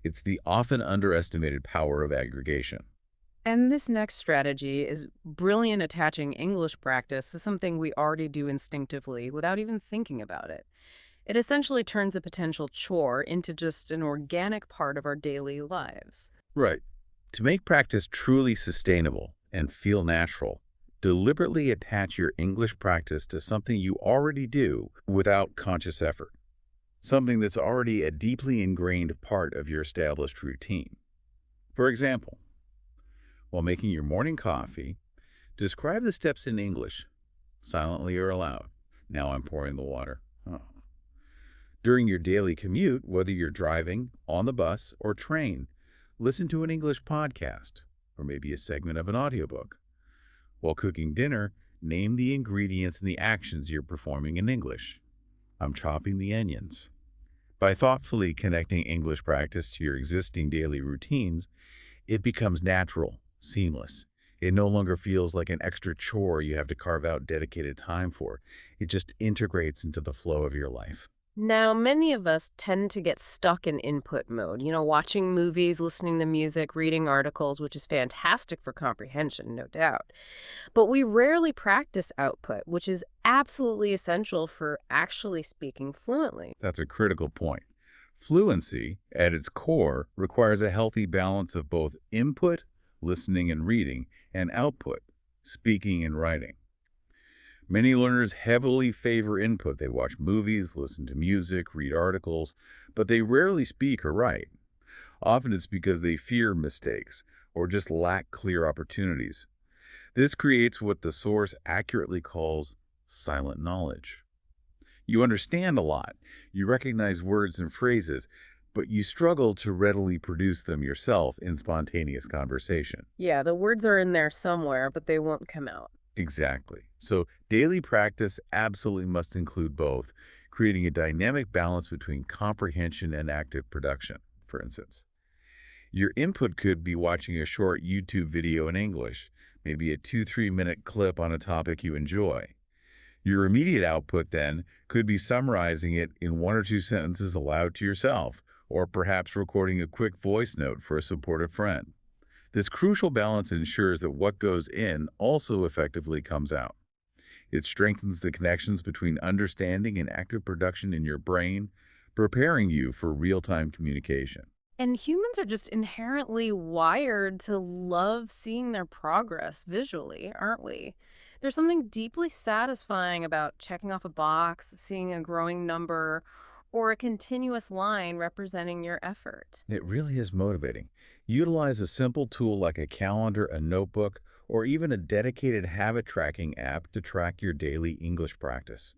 It's the often underestimated power of aggregation. And this next strategy is brilliant, attaching English practice to something we already do instinctively without even thinking about it. It essentially turns a potential chore into just an organic part of our daily lives. Right. To make practice truly sustainable and feel natural, deliberately attach your English practice to something you already do without conscious effort, something that's already a deeply ingrained part of your established routine. For example, while making your morning coffee, describe the steps in English, silently or aloud. Now I'm pouring the water. Oh. During your daily commute, whether you're driving, on the bus, or train, listen to an English podcast, or maybe a segment of an audiobook. While cooking dinner, name the ingredients and the actions you're performing in English. I'm chopping the onions. By thoughtfully connecting English practice to your existing daily routines, it becomes natural, seamless. It no longer feels like an extra chore you have to carve out dedicated time for. It just integrates into the flow of your life. Now, many of us tend to get stuck in input mode, watching movies, listening to music, reading articles, which is fantastic for comprehension, no doubt. But we rarely practice output, which is absolutely essential for actually speaking fluently. That's a critical point. Fluency, at its core, requires a healthy balance of both input, listening and reading, and output, speaking and writing. Many learners heavily favor input. They watch movies, listen to music, read articles, but they rarely speak or write. Often it's because they fear mistakes or just lack clear opportunities. This creates what the source accurately calls silent knowledge. You understand a lot, you recognize words and phrases, but you struggle to readily produce them yourself in spontaneous conversation. Yeah, the words are in there somewhere, but they won't come out. Exactly. So daily practice absolutely must include both, creating a dynamic balance between comprehension and active production, for instance. Your input could be watching a short YouTube video in English, maybe a 2-3 minute clip on a topic you enjoy. Your immediate output, then, could be summarizing it in 1 or 2 sentences aloud to yourself, or perhaps recording a quick voice note for a supportive friend. This crucial balance ensures that what goes in also effectively comes out. It strengthens the connections between understanding and active production in your brain, preparing you for real-time communication. And humans are just inherently wired to love seeing their progress visually, aren't we? There's something deeply satisfying about checking off a box, seeing a growing number, or a continuous line representing your effort. It really is motivating. Utilize a simple tool like a calendar, a notebook, or even a dedicated habit tracking app to track your daily English practice.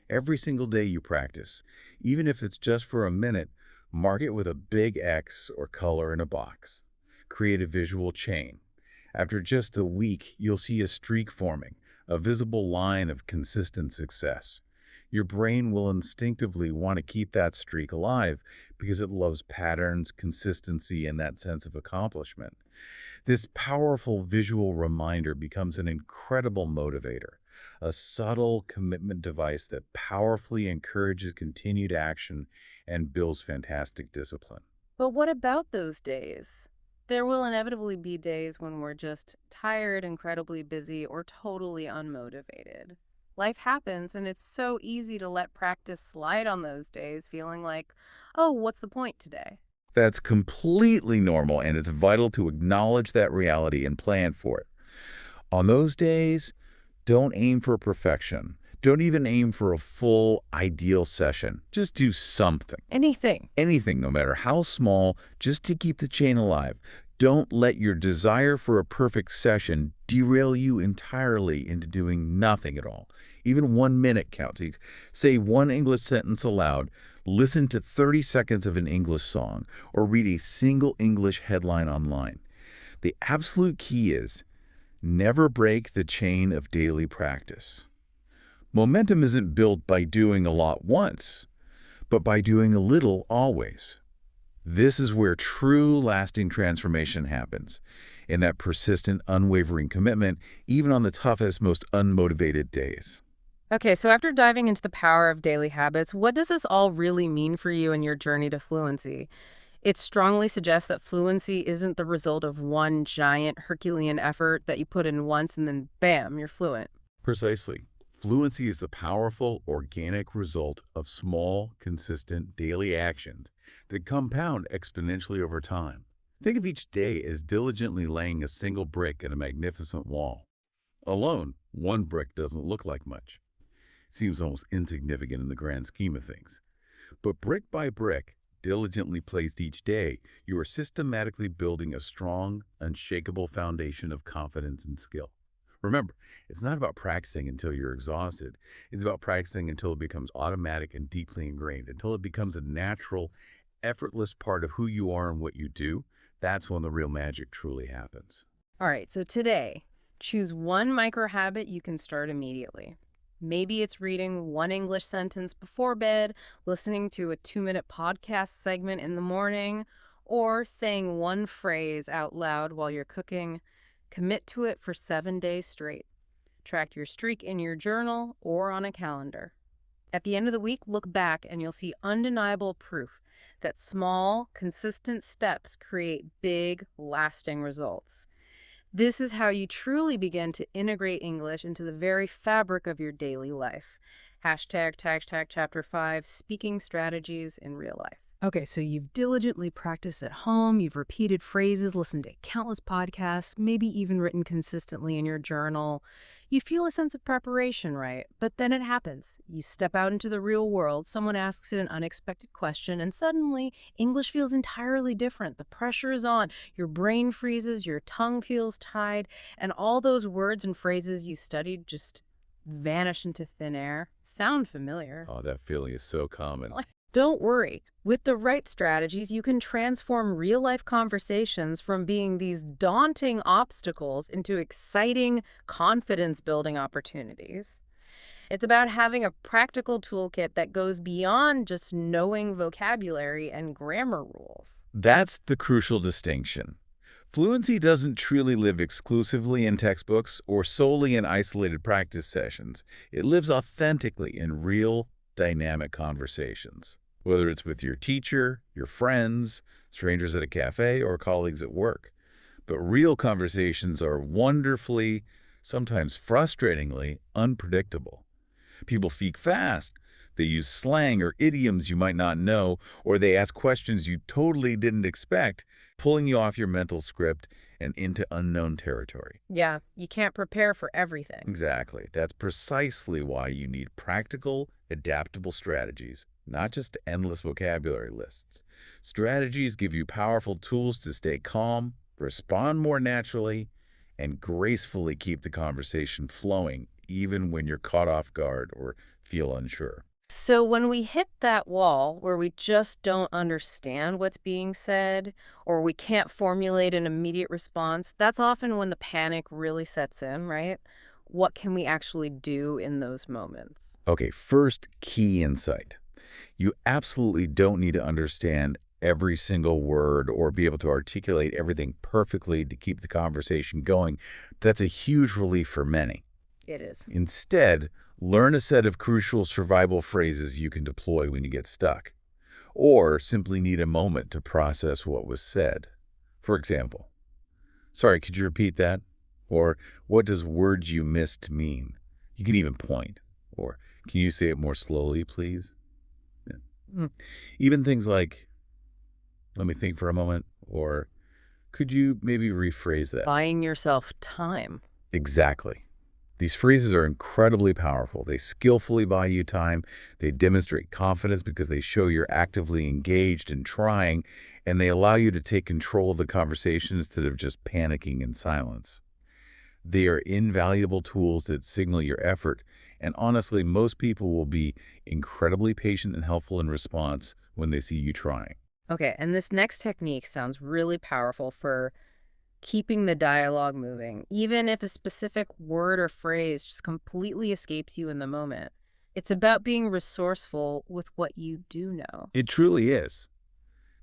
Every single day you practice, even if it's just for a minute, mark it with a big X or color in a box. Create a visual chain. After just a week, you'll see a streak forming, a visible line of consistent success. Your brain will instinctively want to keep that streak alive because it loves patterns, consistency, and that sense of accomplishment. This powerful visual reminder becomes an incredible motivator, a subtle commitment device that powerfully encourages continued action and builds fantastic discipline. But what about those days? There will inevitably be days when we're just tired, incredibly busy, or totally unmotivated. Life happens, and it's so easy to let practice slide on those days, feeling like, oh, what's the point today? That's completely normal, and it's vital to acknowledge that reality and plan for it. On those days, don't aim for perfection. Don't even aim for a full, ideal session. Just do something. Anything. Anything, no matter how small, just to keep the chain alive. Don't let your desire for a perfect session derail you entirely into doing nothing at all. Even 1 minute counts. You say one English sentence aloud, listen to 30 seconds of an English song, or read a single English headline online. The absolute key is Never break the chain of daily practice. Momentum isn't built by doing a lot once, but by doing a little always. This is where true lasting transformation happens, in that persistent, unwavering commitment, even on the toughest, most unmotivated days. Okay, so after diving into the power of daily habits, what does this all really mean for you in your journey to fluency? It strongly suggests that fluency isn't the result of one giant Herculean effort that you put in once and then bam, you're fluent. Precisely. Fluency is the powerful, organic result of small, consistent daily actions that compound exponentially over time. Think of each day as diligently laying a single brick in a magnificent wall. Alone, one brick doesn't look like much. Seems almost insignificant in the grand scheme of things. But brick by brick, diligently placed each day, you are systematically building a strong, unshakable foundation of confidence and skill. Remember, it's not about practicing until you're exhausted. It's about practicing until it becomes automatic and deeply ingrained, until it becomes a natural, effortless part of who you are and what you do. That's when the real magic truly happens. All right, so today, choose one micro habit you can start immediately. Maybe it's reading one English sentence before bed, listening to a 2-minute podcast segment in the morning, or saying one phrase out loud while you're cooking. Commit to it for 7 days straight. Track your streak in your journal or on a calendar. At the end of the week, look back and you'll see undeniable proof that small, consistent steps create big, lasting results. This is how you truly begin to integrate English into the very fabric of your daily life. Hashtag chapter 5, speaking strategies in real life. Okay, so you've diligently practiced at home, you've repeated phrases, listened to countless podcasts, maybe even written consistently in your journal. You feel a sense of preparation, right? But then it happens. You step out into the real world, someone asks you an unexpected question, and suddenly English feels entirely different. The pressure is on, your brain freezes, your tongue feels tied, and all those words and phrases you studied just vanish into thin air. Sound familiar? Oh, that feeling is so common. Don't worry. With the right strategies, you can transform real-life conversations from being these daunting obstacles into exciting, confidence-building opportunities. It's about having a practical toolkit that goes beyond just knowing vocabulary and grammar rules. That's the crucial distinction. Fluency doesn't truly live exclusively in textbooks or solely in isolated practice sessions. It lives authentically in real, dynamic conversations. Whether it's with your teacher, your friends, strangers at a cafe, or colleagues at work. But real conversations are wonderfully, sometimes frustratingly, unpredictable. People speak fast. They use slang or idioms you might not know, or they ask questions you totally didn't expect, pulling you off your mental script and into unknown territory. Yeah, you can't prepare for everything. Exactly. That's precisely why you need practical, adaptable strategies, not just endless vocabulary lists. Strategies give you powerful tools to stay calm, respond more naturally, and gracefully keep the conversation flowing, even when you're caught off guard or feel unsure. So when we hit that wall where we just don't understand what's being said or we can't formulate an immediate response, that's often when the panic really sets in, right? What can we actually do in those moments? Okay, first key insight. You absolutely don't need to understand every single word or be able to articulate everything perfectly to keep the conversation going. That's a huge relief for many. It is. Instead, learn a set of crucial survival phrases you can deploy when you get stuck, or simply need a moment to process what was said. For example, sorry, could you repeat that? Or what does words you missed mean? You can even point. Or can you say it more slowly, please? Yeah. Even things like, let me think for a moment, or could you maybe rephrase that? Buying yourself time. Exactly. These phrases are incredibly powerful. They skillfully buy you time. They demonstrate confidence because they show you're actively engaged and trying, and they allow you to take control of the conversation instead of just panicking in silence. They are invaluable tools that signal your effort, and honestly, most people will be incredibly patient and helpful in response when they see you trying. Okay, and this next technique sounds really powerful for Keeping the dialogue moving, even if a specific word or phrase just completely escapes you in the moment. It's about being resourceful with what you do know. It truly is.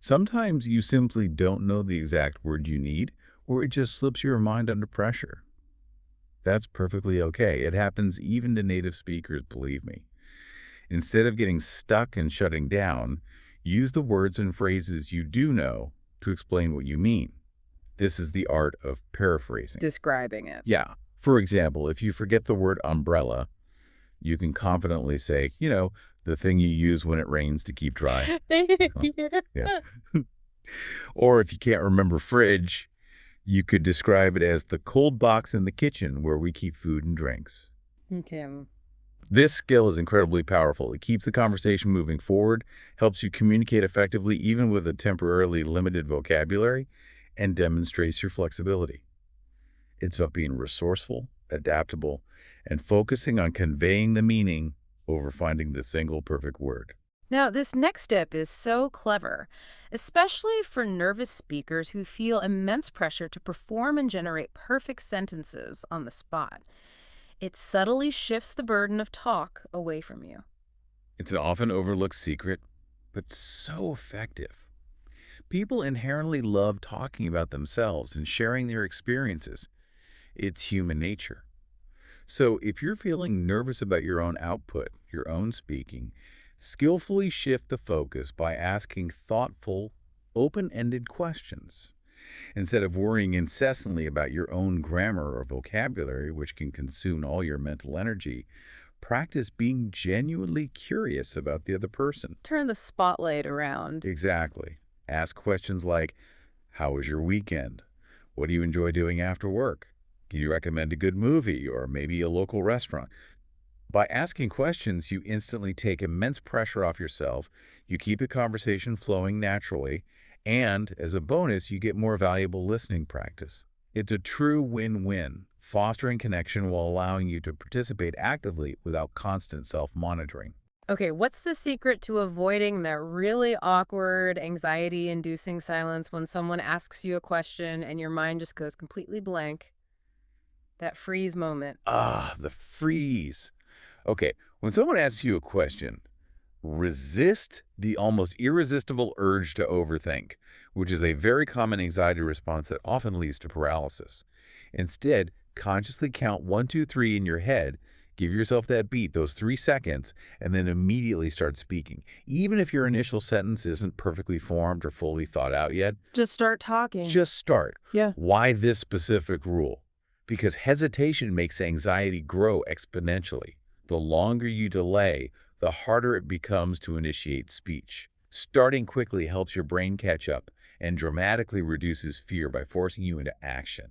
Sometimes you simply don't know the exact word you need, or it just slips your mind under pressure. That's perfectly okay. It happens even to native speakers, believe me. Instead of getting stuck and shutting down, use the words and phrases you do know to explain what you mean. This is the art of paraphrasing. Describing it. Yeah. For example, if you forget the word umbrella, you can confidently say, the thing you use when it rains to keep dry. Oh, yeah. Or if you can't remember fridge, you could describe it as the cold box in the kitchen where we keep food and drinks. Okay. This skill is incredibly powerful. It keeps the conversation moving forward, helps you communicate effectively even with a temporarily limited vocabulary, and demonstrates your flexibility. It's about being resourceful, adaptable, and focusing on conveying the meaning over finding the single perfect word. Now, this next step is so clever, especially for nervous speakers who feel immense pressure to perform and generate perfect sentences on the spot. It subtly shifts the burden of talk away from you. It's an often overlooked secret, but so effective. People inherently love talking about themselves and sharing their experiences. It's human nature. So if you're feeling nervous about your own output, your own speaking, skillfully shift the focus by asking thoughtful, open-ended questions. Instead of worrying incessantly about your own grammar or vocabulary, which can consume all your mental energy, practice being genuinely curious about the other person. Turn the spotlight around. Exactly. Ask questions like, how was your weekend? What do you enjoy doing after work? Can you recommend a good movie or maybe a local restaurant? By asking questions, you instantly take immense pressure off yourself, you keep the conversation flowing naturally, and as a bonus, you get more valuable listening practice. It's a true win-win, fostering connection while allowing you to participate actively without constant self-monitoring. Okay, what's the secret to avoiding that really awkward, anxiety-inducing silence when someone asks you a question and your mind just goes completely blank? That freeze moment. Ah, the freeze. Okay, when someone asks you a question, resist the almost irresistible urge to overthink, which is a very common anxiety response that often leads to paralysis. Instead, consciously count 1, 2, 3 in your head, give yourself that beat, those 3 seconds, and then immediately start speaking. Even if your initial sentence isn't perfectly formed or fully thought out yet, Just start talking. just start. Yeah. Why this specific rule? Because hesitation makes anxiety grow exponentially. The longer you delay, the harder it becomes to initiate speech. Starting quickly helps your brain catch up and dramatically reduces fear by forcing you into action.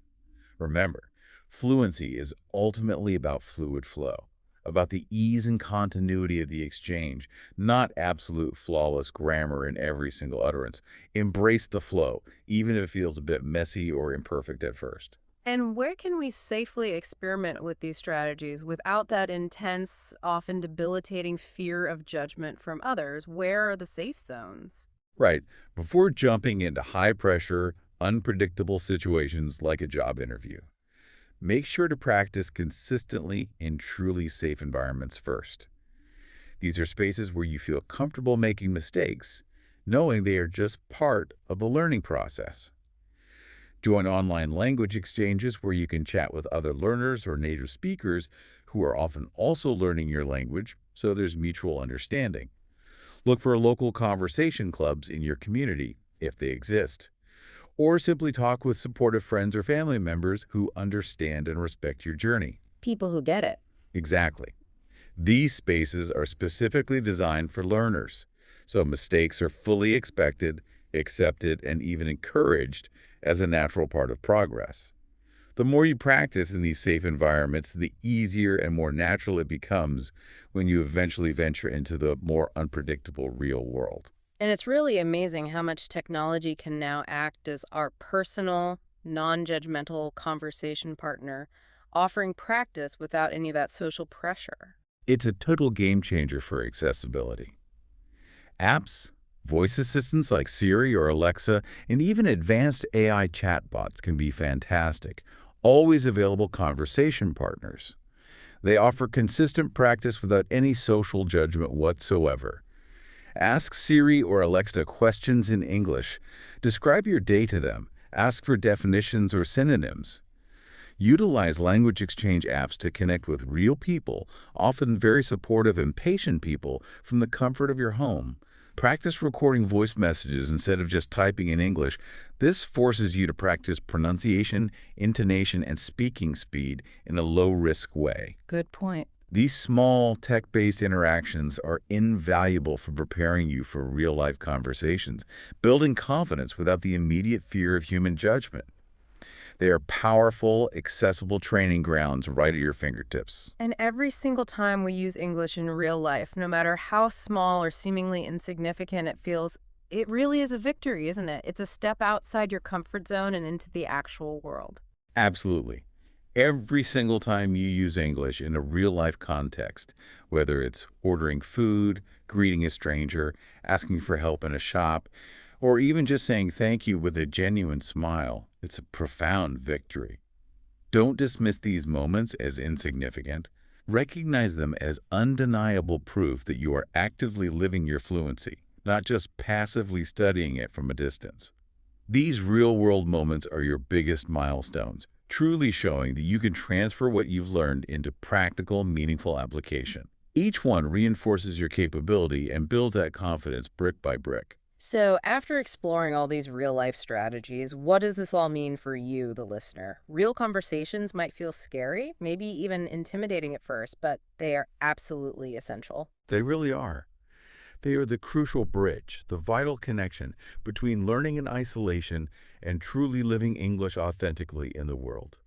Remember, fluency is ultimately about fluid flow, about the ease and continuity of the exchange, not absolute flawless grammar in every single utterance. Embrace the flow, even if it feels a bit messy or imperfect at first. And where can we safely experiment with these strategies without that intense, often debilitating fear of judgment from others? Where are the safe zones? Right. Before jumping into high-pressure, unpredictable situations like a job interview, make sure to practice consistently in truly safe environments first. These are spaces where you feel comfortable making mistakes, knowing they are just part of the learning process. Join online language exchanges where you can chat with other learners or native speakers who are often also learning your language, so there's mutual understanding. Look for local conversation clubs in your community, if they exist. Or simply talk with supportive friends or family members who understand and respect your journey. People who get it. Exactly. These spaces are specifically designed for learners, so mistakes are fully expected, accepted, and even encouraged as a natural part of progress. The more you practice in these safe environments, the easier and more natural it becomes when you eventually venture into the more unpredictable real world. And it's really amazing how much technology can now act as our personal, non-judgmental conversation partner, offering practice without any of that social pressure. It's a total game changer for accessibility. Apps, Voice assistants like Siri or Alexa, and even advanced AI chatbots can be fantastic, always available conversation partners. They offer consistent practice without any social judgment whatsoever. Ask Siri or Alexa questions in English. Describe your day to them. Ask for definitions or synonyms. Utilize language exchange apps to connect with real people, often very supportive and patient people, from the comfort of your home. Practice recording voice messages instead of just typing in English. This forces you to practice pronunciation, intonation, and speaking speed in a low-risk way. Good point. These small, tech-based interactions are invaluable for preparing you for real-life conversations, building confidence without the immediate fear of human judgment. They are powerful, accessible training grounds right at your fingertips. And every single time we use English in real life, no matter how small or seemingly insignificant it feels, it really is a victory, isn't it? It's a step outside your comfort zone and into the actual world. Absolutely. Every single time you use English in a real-life context, whether it's ordering food, greeting a stranger, asking for help in a shop, or even just saying thank you with a genuine smile, it's a profound victory. Don't dismiss these moments as insignificant. Recognize them as undeniable proof that you are actively living your fluency, not just passively studying it from a distance. These real-world moments are your biggest milestones, truly showing that you can transfer what you've learned into practical, meaningful application. Each one reinforces your capability and builds that confidence brick by brick. So, after exploring all these real life strategies, what does this all mean for you, the listener? Real conversations might feel scary, maybe even intimidating at first, but they are absolutely essential. They really are. They are the crucial bridge, the vital connection between learning in isolation and truly living English authentically in the world.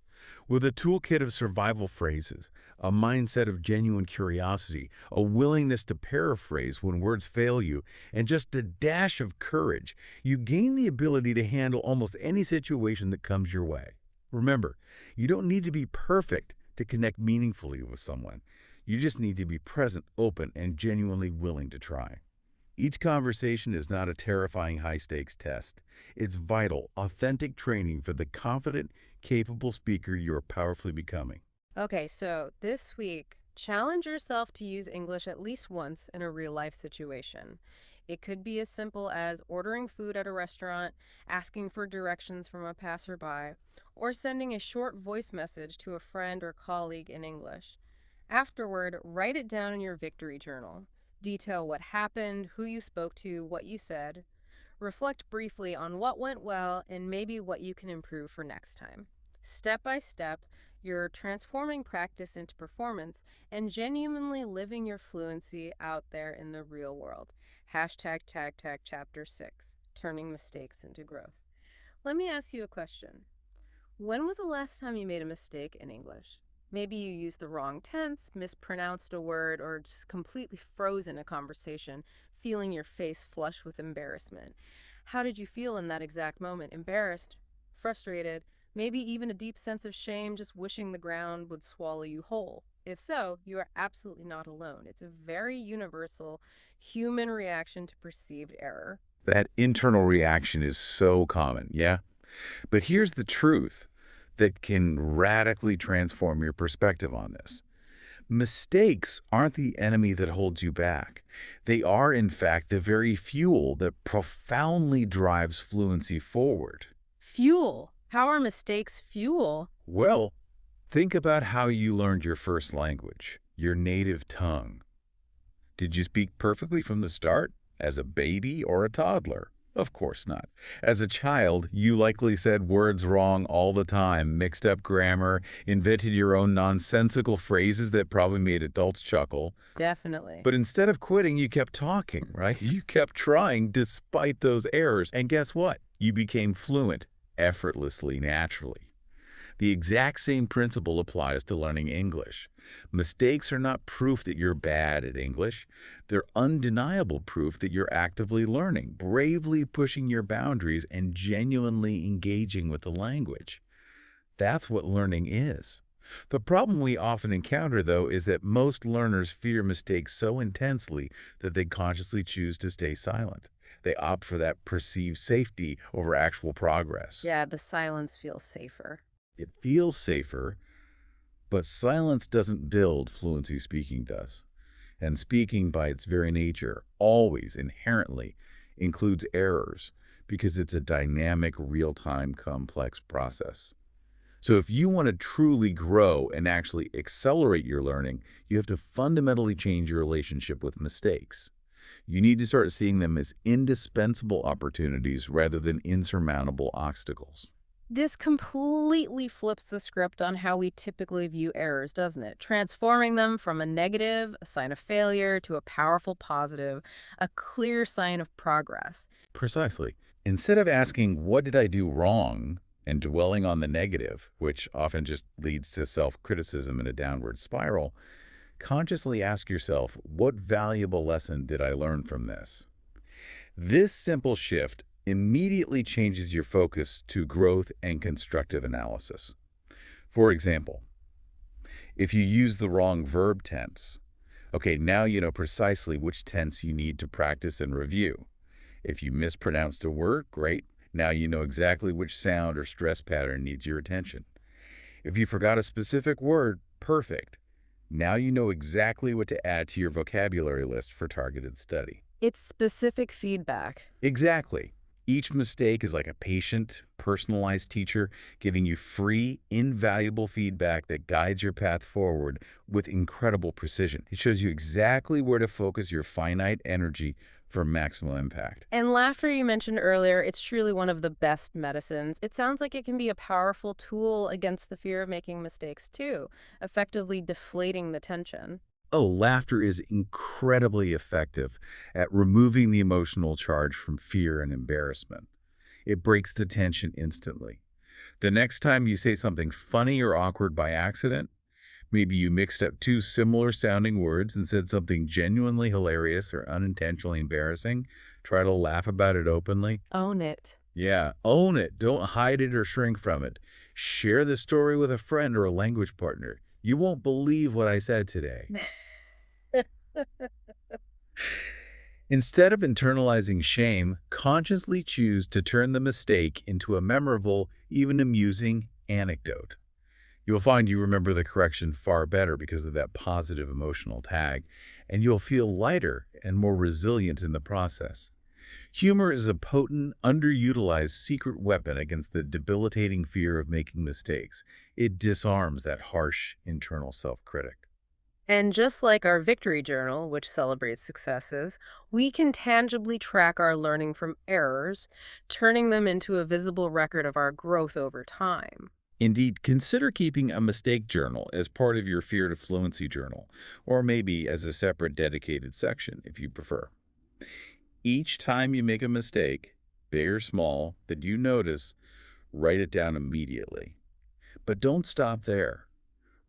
With a toolkit of survival phrases, a mindset of genuine curiosity, a willingness to paraphrase when words fail you, and just a dash of courage, you gain the ability to handle almost any situation that comes your way. Remember, you don't need to be perfect to connect meaningfully with someone. You just need to be present, open, and genuinely willing to try. Each conversation is not a terrifying high-stakes test. It's vital, authentic training for the confident, capable speaker you are powerfully becoming. Okay, so this week, challenge yourself to use English at least once in a real life situation. It could be as simple as ordering food at a restaurant, asking for directions from a passerby, or sending a short voice message to a friend or colleague in English. Afterward, write it down in your victory journal. Detail what happened, who you spoke to, what you said. Reflect briefly on what went well and maybe what you can improve for next time. Step by step, you're transforming practice into performance and genuinely living your fluency out there in the real world. Hashtag tag tag chapter 6, turning mistakes into growth. Let me ask you a question. When was the last time you made a mistake in English? Maybe you used the wrong tense, mispronounced a word, or just completely froze in a conversation, feeling your face flush with embarrassment. How did you feel in that exact moment? Embarrassed, frustrated, maybe even a deep sense of shame, just wishing the ground would swallow you whole. If so, you are absolutely not alone. It's a very universal human reaction to perceived error. That internal reaction is so common, yeah? But here's the truth that can radically transform your perspective on this. Mistakes aren't the enemy that holds you back. They are, in fact, the very fuel that profoundly drives fluency forward. Fuel. How are mistakes fuel? Well, think about how you learned your first language, your native tongue. Did you speak perfectly from the start, as a baby or a toddler? Of course not. As a child, you likely said words wrong all the time, mixed up grammar, invented your own nonsensical phrases that probably made adults chuckle. Definitely. But instead of quitting, you kept talking, right? You kept trying despite those errors. And guess what? You became fluent, effortlessly, naturally. The exact same principle applies to learning English. Mistakes are not proof that you're bad at English. They're undeniable proof that you're actively learning, bravely pushing your boundaries, and genuinely engaging with the language. That's what learning is. The problem we often encounter, though, is that most learners fear mistakes so intensely that they consciously choose to stay silent. They opt for that perceived safety over actual progress. Yeah, the silence feels safer. It feels safer, but silence doesn't build, fluency speaking does. And speaking, by its very nature, always inherently includes errors because it's a dynamic, real-time, complex process. So if you want to truly grow and actually accelerate your learning, you have to fundamentally change your relationship with mistakes. You need to start seeing them as indispensable opportunities rather than insurmountable obstacles. This completely flips the script on how we typically view errors, doesn't it? Transforming them from a negative, a sign of failure, to a powerful positive, a clear sign of progress. Precisely. Instead of asking, what did I do wrong, and dwelling on the negative, which often just leads to self-criticism and a downward spiral, consciously ask yourself, what valuable lesson did I learn from this? This simple shift immediately changes your focus to growth and constructive analysis. For example, if you use the wrong verb tense, okay, now you know precisely which tense you need to practice and review. If you mispronounced a word, great. Now you know exactly which sound or stress pattern needs your attention. If you forgot a specific word, perfect. Now you know exactly what to add to your vocabulary list for targeted study. It's specific feedback. Exactly. Each mistake is like a patient, personalized teacher giving you free, invaluable feedback that guides your path forward with incredible precision. It shows you exactly where to focus your finite energy for maximum impact. And laughter, you mentioned earlier, it's truly one of the best medicines. It sounds like it can be a powerful tool against the fear of making mistakes, too, effectively deflating the tension. Oh, laughter is incredibly effective at removing the emotional charge from fear and embarrassment. It breaks the tension instantly. The next time you say something funny or awkward by accident, maybe you mixed up two similar sounding words and said something genuinely hilarious or unintentionally embarrassing, try to laugh about it openly. Own it. Yeah, own it. Don't hide it or shrink from it. Share the story with a friend or a language partner. You won't believe what I said today. Instead of internalizing shame, consciously choose to turn the mistake into a memorable, even amusing anecdote. You'll find you remember the correction far better because of that positive emotional tag, and you'll feel lighter and more resilient in the process. Humor is a potent, underutilized secret weapon against the debilitating fear of making mistakes. It disarms that harsh internal self-critic. And just like our victory journal, which celebrates successes, we can tangibly track our learning from errors, turning them into a visible record of our growth over time. Indeed, consider keeping a mistake journal as part of your Fear to Fluency journal, or maybe as a separate dedicated section if you prefer. Each time you make a mistake, big or small, that you notice, write it down immediately. But don't stop there.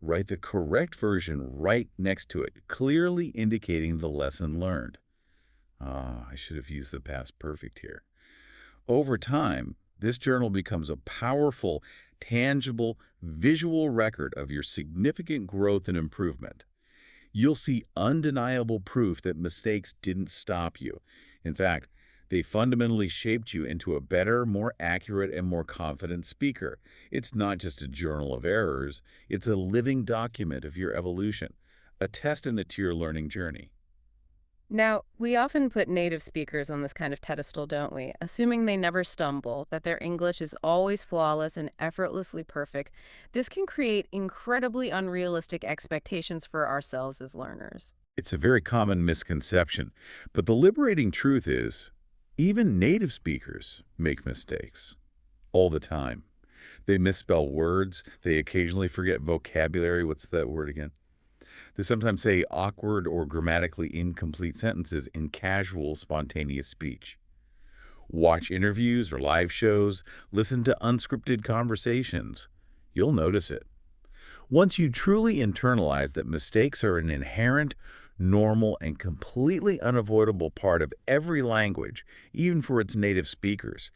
Write the correct version right next to it, clearly indicating the lesson learned. Ah, I should have used the past perfect here. Over time, this journal becomes a powerful, tangible, visual record of your significant growth and improvement. You'll see undeniable proof that mistakes didn't stop you. In fact, they fundamentally shaped you into a better, more accurate, and more confident speaker. It's not just a journal of errors, it's a living document of your evolution, a testament to your learning journey. Now, we often put native speakers on this kind of pedestal, don't we? Assuming they never stumble, that their English is always flawless and effortlessly perfect. This can create incredibly unrealistic expectations for ourselves as learners. It's a very common misconception, but the liberating truth is, even native speakers make mistakes all the time. They misspell words, they occasionally forget vocabulary. What's that word again? They sometimes say awkward or grammatically incomplete sentences in casual, spontaneous speech. Watch interviews or live shows, listen to unscripted conversations. You'll notice it. Once you truly internalize that mistakes are an inherent, normal, and completely unavoidable part of every language, even for its native speakers,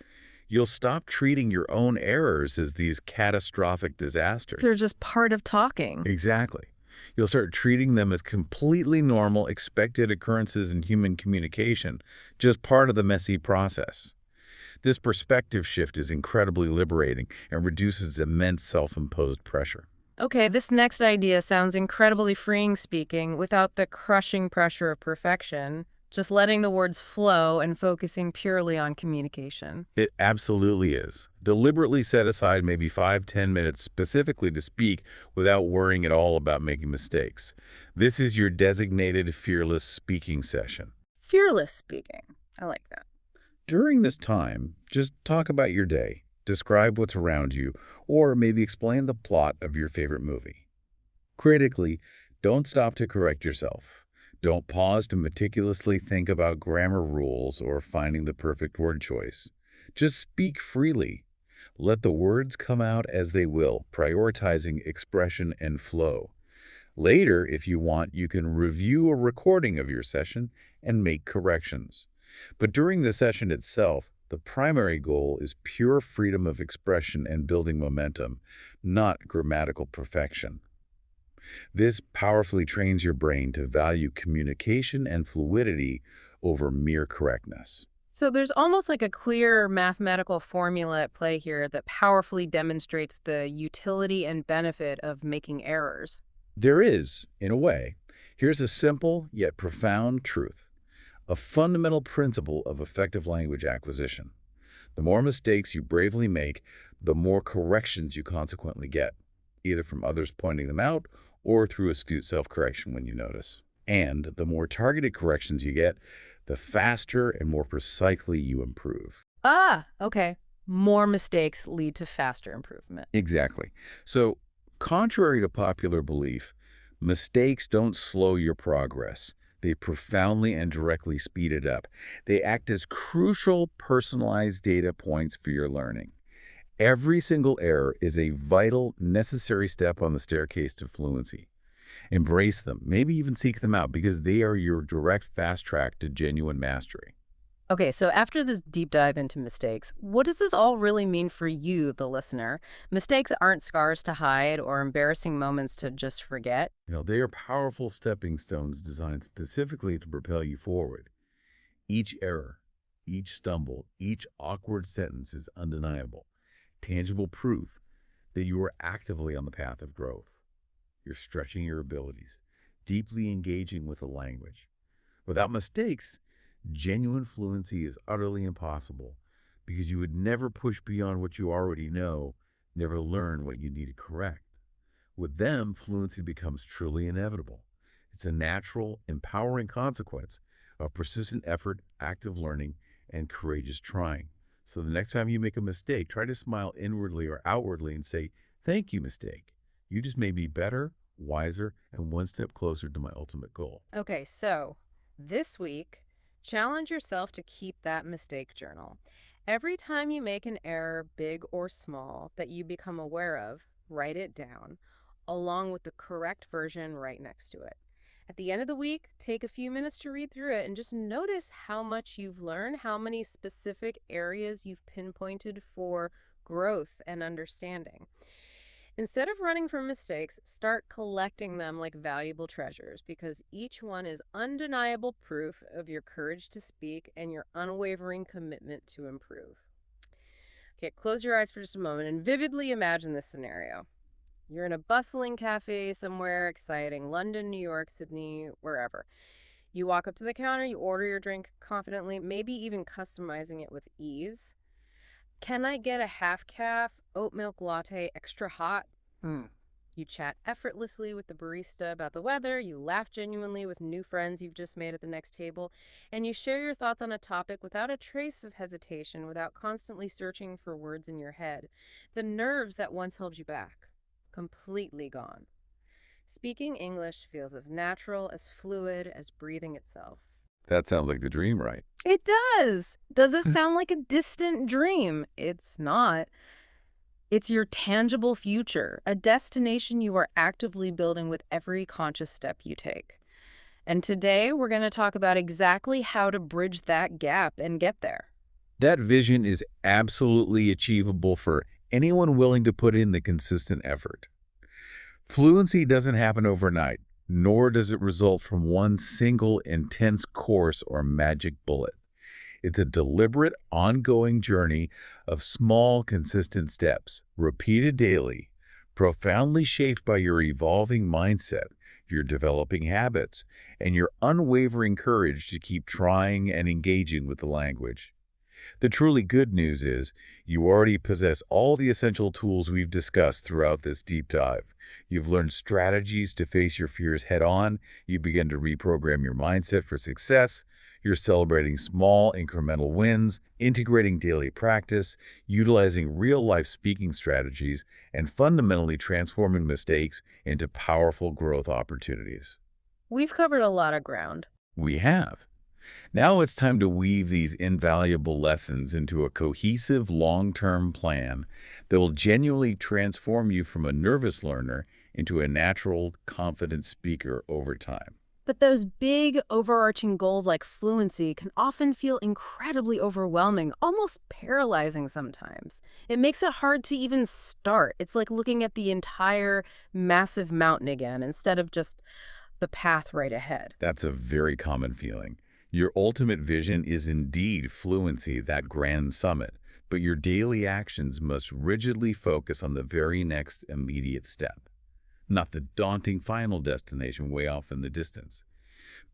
you'll stop treating your own errors as these catastrophic disasters. They're just part of talking. Exactly. You'll start treating them as completely normal, expected occurrences in human communication, just part of the messy process. This perspective shift is incredibly liberating and reduces immense self-imposed pressure. Okay, this next idea sounds incredibly freeing speaking without the crushing pressure of perfection, just letting the words flow and focusing purely on communication. It absolutely is. Deliberately set aside maybe 5–10 minutes specifically to speak without worrying at all about making mistakes. This is your designated fearless speaking session. Fearless speaking. I like that. During this time, just talk about your day, describe what's around you, or maybe explain the plot of your favorite movie. Critically, don't stop to correct yourself. Don't pause to meticulously think about grammar rules or finding the perfect word choice. Just speak freely. Let the words come out as they will, prioritizing expression and flow. Later, if you want, you can review a recording of your session and make corrections. But during the session itself, the primary goal is pure freedom of expression and building momentum, not grammatical perfection. This powerfully trains your brain to value communication and fluidity over mere correctness. So there's almost like a clear mathematical formula at play here that powerfully demonstrates the utility and benefit of making errors. There is, in a way, here's a simple yet profound truth, a fundamental principle of effective language acquisition. The more mistakes you bravely make, the more corrections you consequently get, either from others pointing them out or through astute self-correction when you notice. And the more targeted corrections you get, the faster and more precisely you improve. Ah, okay. More mistakes lead to faster improvement. Exactly. So, contrary to popular belief, mistakes don't slow your progress. They profoundly and directly speed it up. They act as crucial, personalized data points for your learning. Every single error is a vital, necessary step on the staircase to fluency. Embrace them, maybe even seek them out, because they are your direct fast track to genuine mastery. Okay, so after this deep dive into mistakes, what does this all really mean for you, the listener? Mistakes aren't scars to hide or embarrassing moments to just forget. They are powerful stepping stones designed specifically to propel you forward. Each error, each stumble, each awkward sentence is undeniable, tangible proof that you are actively on the path of growth. You're stretching your abilities, deeply engaging with the language. Without mistakes, genuine fluency is utterly impossible because you would never push beyond what you already know, never learn what you need to correct. With them, fluency becomes truly inevitable. It's a natural, empowering consequence of persistent effort, active learning, and courageous trying. So the next time you make a mistake, try to smile inwardly or outwardly and say, "Thank you, mistake. You just made me better, wiser, and one step closer to my ultimate goal." Okay, so this week, challenge yourself to keep that mistake journal. Every time you make an error, big or small, that you become aware of, write it down, along with the correct version right next to it. At the end of the week, take a few minutes to read through it and just notice how much you've learned, how many specific areas you've pinpointed for growth and understanding. Instead of running from mistakes, start collecting them like valuable treasures because each one is undeniable proof of your courage to speak and your unwavering commitment to improve. Okay, close your eyes for just a moment and vividly imagine this scenario. You're in a bustling cafe somewhere exciting, London, New York, Sydney, wherever. You walk up to the counter, you order your drink confidently, maybe even customizing it with ease. "Can I get a half calf, oat milk latte, extra hot?" You chat effortlessly with the barista about the weather, you laugh genuinely with new friends you've just made at the next table, and you share your thoughts on a topic without a trace of hesitation, without constantly searching for words in your head. The nerves that once held you back, completely gone. Speaking English feels as natural, as fluid as breathing itself. That sounds like the dream, right? It does. Does it sound like a distant dream? It's not. It's your tangible future, a destination you are actively building with every conscious step you take. And today we're going to talk about exactly how to bridge that gap and get there. That vision is absolutely achievable for anyone willing to put in the consistent effort. Fluency doesn't happen overnight, nor does it result from one single intense course or magic bullet. It's a deliberate, ongoing journey of small, consistent steps, repeated daily, profoundly shaped by your evolving mindset, your developing habits, and your unwavering courage to keep trying and engaging with the language. The truly good news is you already possess all the essential tools we've discussed throughout this deep dive. You've learned strategies to face your fears head on. You begin to reprogram your mindset for success. You're celebrating small, incremental wins, integrating daily practice, utilizing real-life speaking strategies, and fundamentally transforming mistakes into powerful growth opportunities. We've covered a lot of ground. We have. Now it's time to weave these invaluable lessons into a cohesive long-term plan that will genuinely transform you from a nervous learner into a natural, confident speaker over time. But those big, overarching goals like fluency can often feel incredibly overwhelming, almost paralyzing sometimes. It makes it hard to even start. It's like looking at the entire massive mountain again instead of just the path right ahead. That's a very common feeling. Your ultimate vision is indeed fluency, that grand summit, but your daily actions must rigidly focus on the very next immediate step, not the daunting final destination way off in the distance.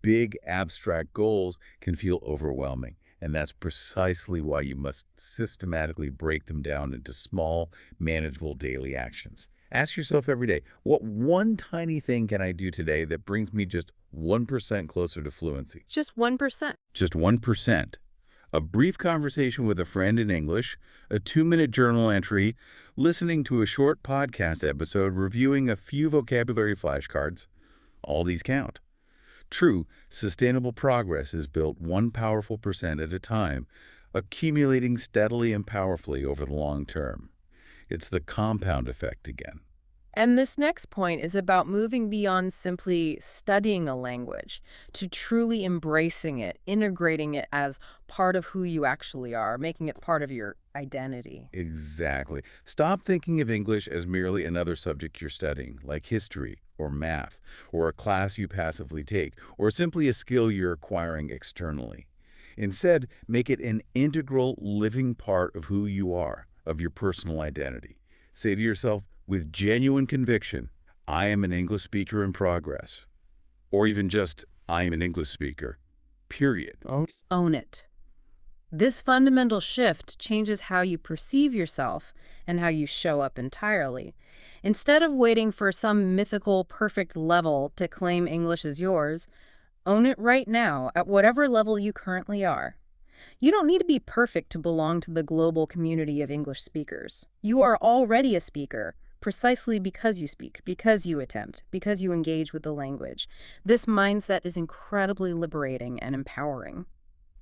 Big, abstract goals can feel overwhelming, and that's precisely why you must systematically break them down into small, manageable daily actions. Ask yourself every day, what one tiny thing can I do today that brings me just 1% closer to fluency? Just 1%. Just 1%. A brief conversation with a friend in English, a 2-minute journal entry, listening to a short podcast episode, reviewing a few vocabulary flashcards. All these count. True, sustainable progress is built one powerful percent at a time, accumulating steadily and powerfully over the long term. It's the compound effect again. And this next point is about moving beyond simply studying a language to truly embracing it, integrating it as part of who you actually are, making it part of your identity. Exactly. Stop thinking of English as merely another subject you're studying, like history or math, or a class you passively take, or simply a skill you're acquiring externally. Instead, make it an integral, living part of who you are, of your personal identity. Say to yourself, with genuine conviction, I am an English speaker in progress. Or even just, I am an English speaker, period. Own it. This fundamental shift changes how you perceive yourself and how you show up entirely. Instead of waiting for some mythical perfect level to claim English as yours, own it right now at whatever level you currently are. You don't need to be perfect to belong to the global community of English speakers. You are already a speaker, precisely because you speak, because you attempt, because you engage with the language. This mindset is incredibly liberating and empowering.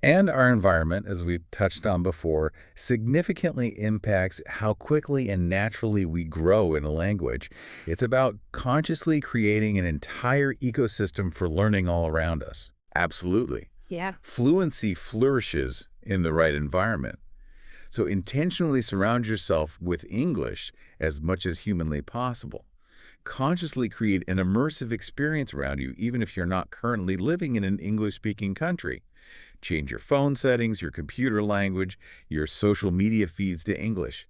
And our environment, as we've touched on before, significantly impacts how quickly and naturally we grow in a language. It's about consciously creating an entire ecosystem for learning all around us. Absolutely. Yeah. Fluency flourishes in the right environment. So intentionally surround yourself with English as much as humanly possible. Consciously create an immersive experience around you, even if you're not currently living in an English-speaking country. Change your phone settings, your computer language, your social media feeds to English.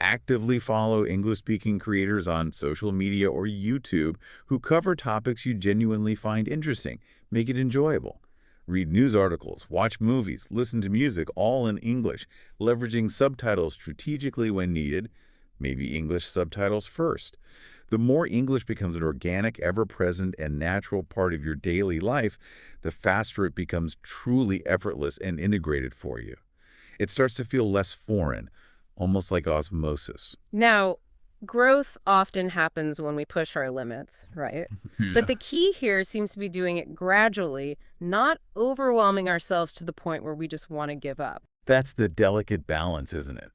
Actively follow English-speaking creators on social media or YouTube who cover topics you genuinely find interesting. Make it enjoyable. Read news articles, watch movies, listen to music, all in English, leveraging subtitles strategically when needed, maybe English subtitles first. The more English becomes an organic, ever-present, and natural part of your daily life, the faster it becomes truly effortless and integrated for you. It starts to feel less foreign, almost like osmosis. Now, growth often happens when we push our limits, right? But the key here seems to be doing it gradually, not overwhelming ourselves to the point where we just want to give up. That's the delicate balance, isn't it?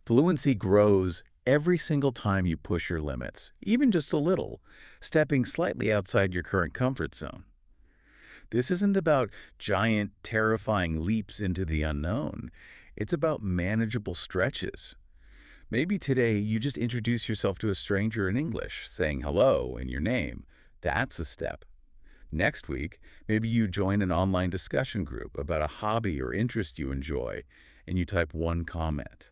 Fluency grows every single time you push your limits, even just a little, stepping slightly outside your current comfort zone. This isn't about giant, terrifying leaps into the unknown. It's about manageable stretches. Maybe today you just introduce yourself to a stranger in English, saying hello and your name. That's a step. Next week, maybe you join an online discussion group about a hobby or interest you enjoy, and you type one comment.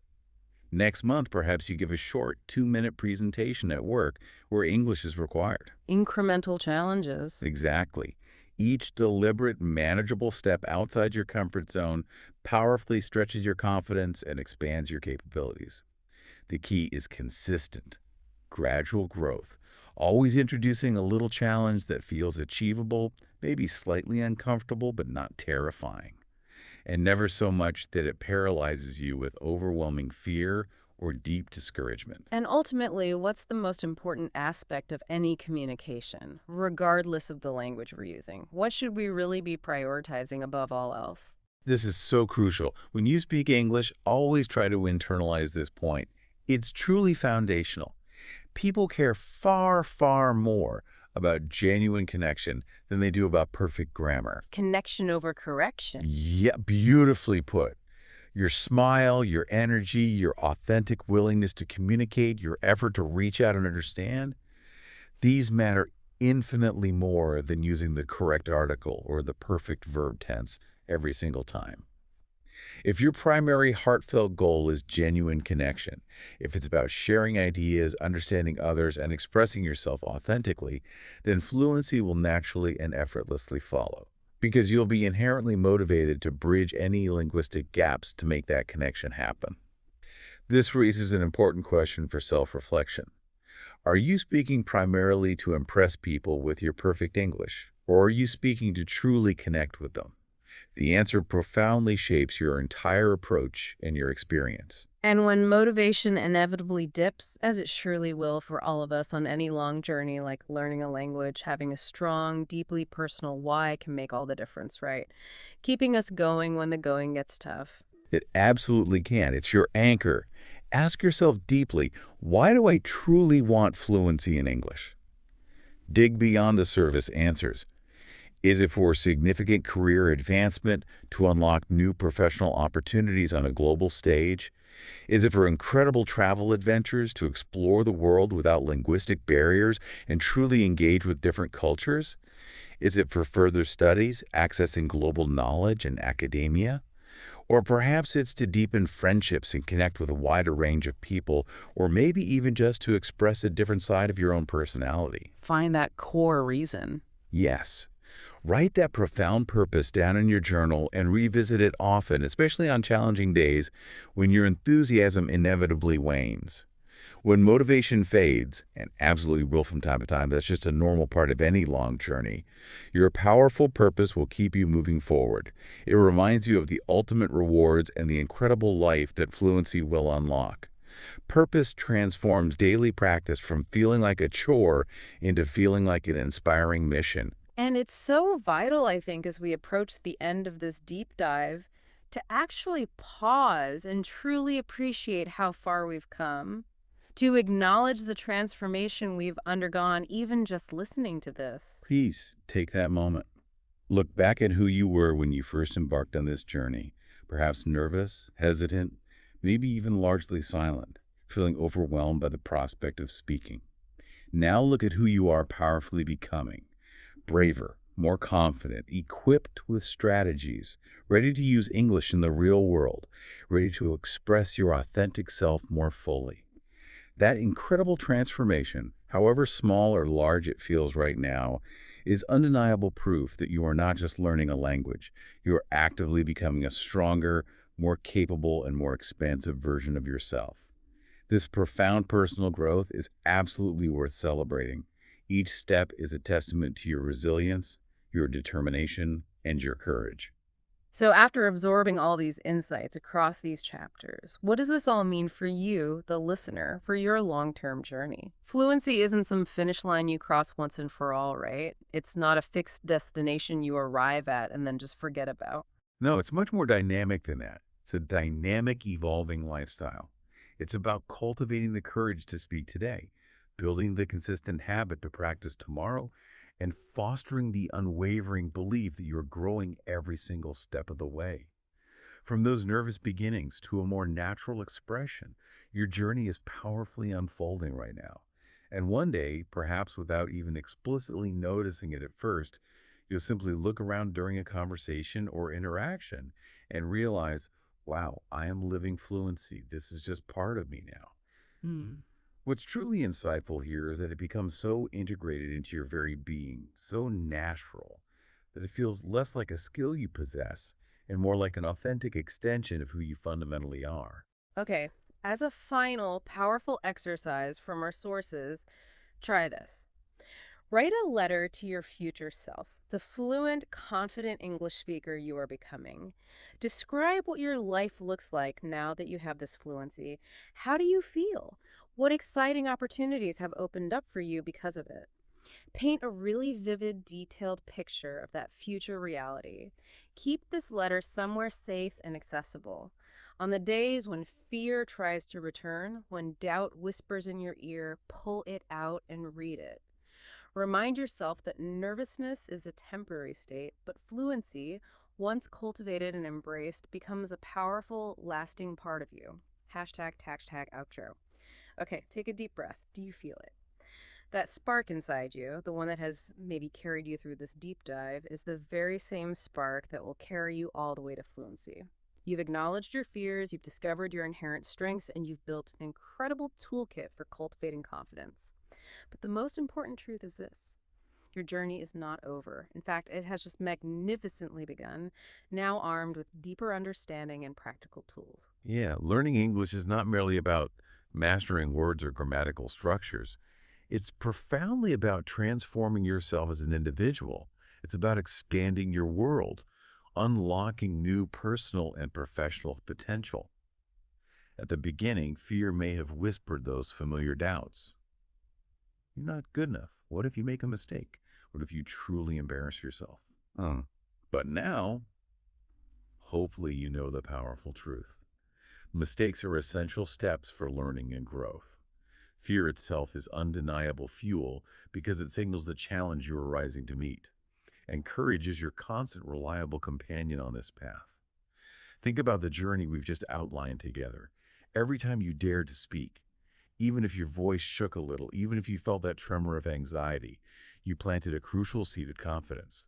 Next month, perhaps you give a short 2-minute presentation at work where English is required. Incremental challenges. Exactly. Each deliberate, manageable step outside your comfort zone powerfully stretches your confidence and expands your capabilities. The key is consistent, gradual growth, always introducing a little challenge that feels achievable, maybe slightly uncomfortable, but not terrifying, and never so much that it paralyzes you with overwhelming fear or deep discouragement. And ultimately, what's the most important aspect of any communication, regardless of the language we're using? What should we really be prioritizing above all else? This is so crucial. When you speak English, always try to internalize this point. It's truly foundational. People care far, far more about genuine connection than they do about perfect grammar. Connection over correction. Yeah, beautifully put. Your smile, your energy, your authentic willingness to communicate, your effort to reach out and understand, these matter infinitely more than using the correct article or the perfect verb tense every single time. If your primary heartfelt goal is genuine connection, if it's about sharing ideas, understanding others, and expressing yourself authentically, then fluency will naturally and effortlessly follow. Because you'll be inherently motivated to bridge any linguistic gaps to make that connection happen. This raises an important question for self-reflection. Are you speaking primarily to impress people with your perfect English, or are you speaking to truly connect with them? The answer profoundly shapes your entire approach and your experience. And when motivation inevitably dips, as it surely will for all of us on any long journey like learning a language, having a strong, deeply personal why can make all the difference, right? Keeping us going when the going gets tough. It absolutely can. It's your anchor. Ask yourself deeply, why do I truly want fluency in English? Dig beyond the surface answers. Is it for significant career advancement, to unlock new professional opportunities on a global stage? Is it for incredible travel adventures, to explore the world without linguistic barriers and truly engage with different cultures? Is it for further studies, accessing global knowledge and academia? Or perhaps it's to deepen friendships and connect with a wider range of people, or maybe even just to express a different side of your own personality. Find that core reason. Yes. Write that profound purpose down in your journal and revisit it often, especially on challenging days when your enthusiasm inevitably wanes. When motivation fades, and absolutely will from time to time, that's just a normal part of any long journey, your powerful purpose will keep you moving forward. It reminds you of the ultimate rewards and the incredible life that fluency will unlock. Purpose transforms daily practice from feeling like a chore into feeling like an inspiring mission. And it's so vital, I think, as we approach the end of this deep dive, to actually pause and truly appreciate how far we've come, to acknowledge the transformation we've undergone even just listening to this. Please take that moment. Look back at who you were when you first embarked on this journey, perhaps nervous, hesitant, maybe even largely silent, feeling overwhelmed by the prospect of speaking. Now look at who you are powerfully becoming, braver, more confident, equipped with strategies, ready to use English in the real world, ready to express your authentic self more fully. That incredible transformation, however small or large it feels right now, is undeniable proof that you are not just learning a language. You are actively becoming a stronger, more capable, and more expansive version of yourself. This profound personal growth is absolutely worth celebrating. Each step is a testament to your resilience, your determination, and your courage. So, after absorbing all these insights across these chapters, what does this all mean for you, the listener, for your long term journey? Fluency isn't some finish line you cross once and for all, right? It's not a fixed destination you arrive at and then just forget about. No, it's much more dynamic than that. It's a dynamic, evolving lifestyle. It's about cultivating the courage to speak today, building the consistent habit to practice tomorrow, and fostering the unwavering belief that you're growing every single step of the way. From those nervous beginnings to a more natural expression, your journey is powerfully unfolding right now. And one day, perhaps without even explicitly noticing it at first, you'll simply look around during a conversation or interaction and realize, wow, I am living fluency. This is just part of me now. Hmm. What's truly insightful here is that it becomes so integrated into your very being, so natural, that it feels less like a skill you possess and more like an authentic extension of who you fundamentally are. Okay, as a final powerful exercise from our sources, try this. Write a letter to your future self, the fluent, confident English speaker you are becoming. Describe what your life looks like now that you have this fluency. How do you feel? What exciting opportunities have opened up for you because of it? Paint a really vivid, detailed picture of that future reality. Keep this letter somewhere safe and accessible. On the days when fear tries to return, when doubt whispers in your ear, pull it out and read it. Remind yourself that nervousness is a temporary state, but fluency, once cultivated and embraced, becomes a powerful, lasting part of you. Hashtag outro. Okay, take a deep breath. Do you feel it? That spark inside you, the one that has maybe carried you through this deep dive, is the very same spark that will carry you all the way to fluency. You've acknowledged your fears, you've discovered your inherent strengths, and you've built an incredible toolkit for cultivating confidence. But the most important truth is this: your journey is not over. In fact, it has just magnificently begun, now armed with deeper understanding and practical tools. Yeah, learning English is not merely about mastering words or grammatical structures. It's profoundly about transforming yourself as an individual. It's about expanding your world, unlocking new personal and professional potential. At the beginning, fear may have whispered those familiar doubts. You're not good enough. What if you make a mistake? What if you truly embarrass yourself? But now, hopefully, you know the powerful truth. Mistakes are essential steps for learning and growth. Fear itself is undeniable fuel because it signals the challenge you are rising to meet. And courage is your constant, reliable companion on this path. Think about the journey we've just outlined together. Every time you dared to speak, even if your voice shook a little, even if you felt that tremor of anxiety, you planted a crucial seed of confidence.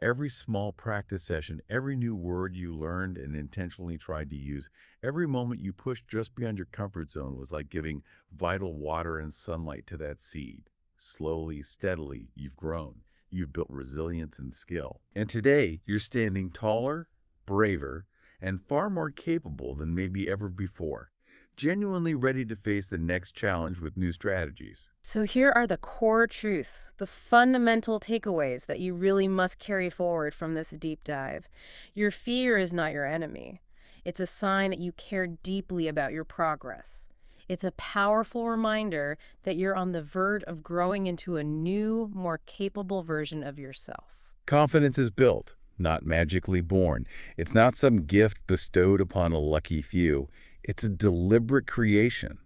Every small practice session, every new word you learned and intentionally tried to use, every moment you pushed just beyond your comfort zone was like giving vital water and sunlight to that seed. Slowly, steadily, you've grown. You've built resilience and skill. And today, you're standing taller, braver, and far more capable than maybe ever before, genuinely ready to face the next challenge with new strategies. So here are the core truths, the fundamental takeaways that you really must carry forward from this deep dive. Your fear is not your enemy. It's a sign that you care deeply about your progress. It's a powerful reminder that you're on the verge of growing into a new, more capable version of yourself. Confidence is built, not magically born. It's not some gift bestowed upon a lucky few. It's a deliberate creation,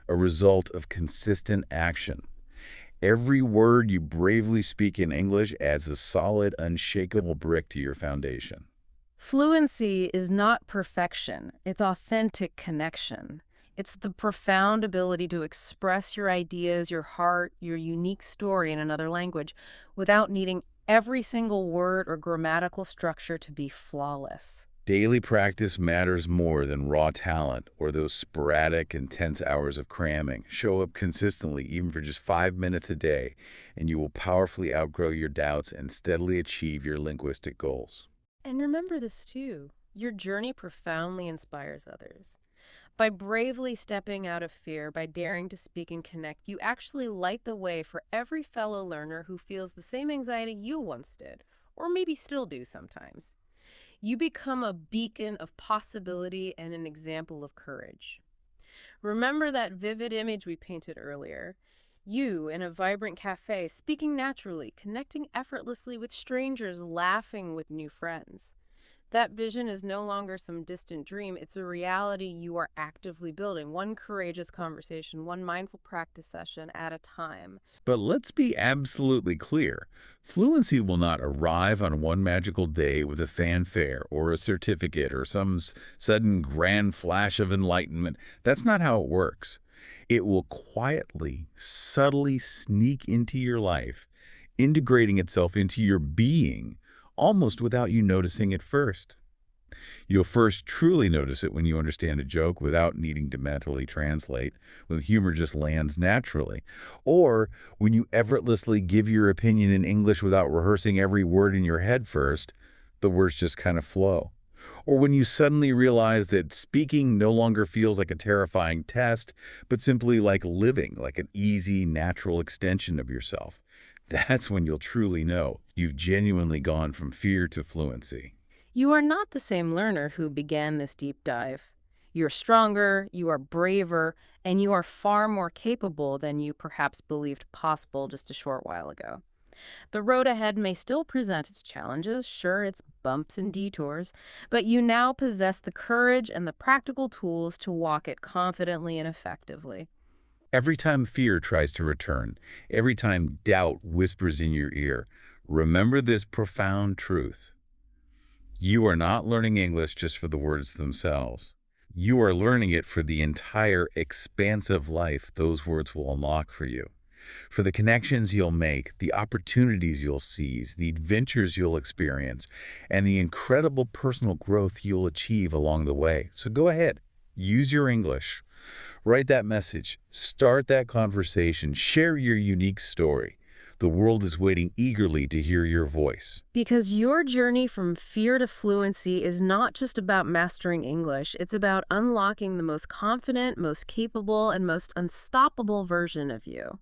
a result of consistent action. Every word you bravely speak in English adds a solid, unshakable brick to your foundation. Fluency is not perfection, it's authentic connection. It's the profound ability to express your ideas, your heart, your unique story in another language without needing every single word or grammatical structure to be flawless. Daily practice matters more than raw talent or those sporadic, intense hours of cramming. Show up consistently, even for just 5 minutes a day, and you will powerfully outgrow your doubts and steadily achieve your linguistic goals. And remember this too: your journey profoundly inspires others. By bravely stepping out of fear, by daring to speak and connect, you actually light the way for every fellow learner who feels the same anxiety you once did, or maybe still do sometimes. You become a beacon of possibility and an example of courage. Remember that vivid image we painted earlier. You in a vibrant cafe, speaking naturally, connecting effortlessly with strangers, laughing with new friends. That vision is no longer some distant dream. It's a reality you are actively building, one courageous conversation, one mindful practice session at a time. But let's be absolutely clear. Fluency will not arrive on one magical day with a fanfare or a certificate or some sudden grand flash of enlightenment. That's not how it works. It will quietly, subtly sneak into your life, integrating itself into your being, almost without you noticing it first. You'll first truly notice it when you understand a joke without needing to mentally translate, when humor just lands naturally, or when you effortlessly give your opinion in English without rehearsing every word in your head first, the words just kind of flow. Or when you suddenly realize that speaking no longer feels like a terrifying test, but simply like living, like an easy, natural extension of yourself. That's when you'll truly know you've genuinely gone from fear to fluency. You are not the same learner who began this deep dive. You're stronger, you are braver, and you are far more capable than you perhaps believed possible just a short while ago. The road ahead may still present its challenges, sure, its bumps and detours, but you now possess the courage and the practical tools to walk it confidently and effectively. Every time fear tries to return, every time doubt whispers in your ear, remember this profound truth. You are not learning English just for the words themselves. You are learning it for the entire expansive life those words will unlock for you, for the connections you'll make, the opportunities you'll seize, the adventures you'll experience, and the incredible personal growth you'll achieve along the way. So go ahead, use your English. Write that message. Start that conversation. Share your unique story. The world is waiting eagerly to hear your voice. Because your journey from fear to fluency is not just about mastering English, it's about unlocking the most confident, most capable, and most unstoppable version of you.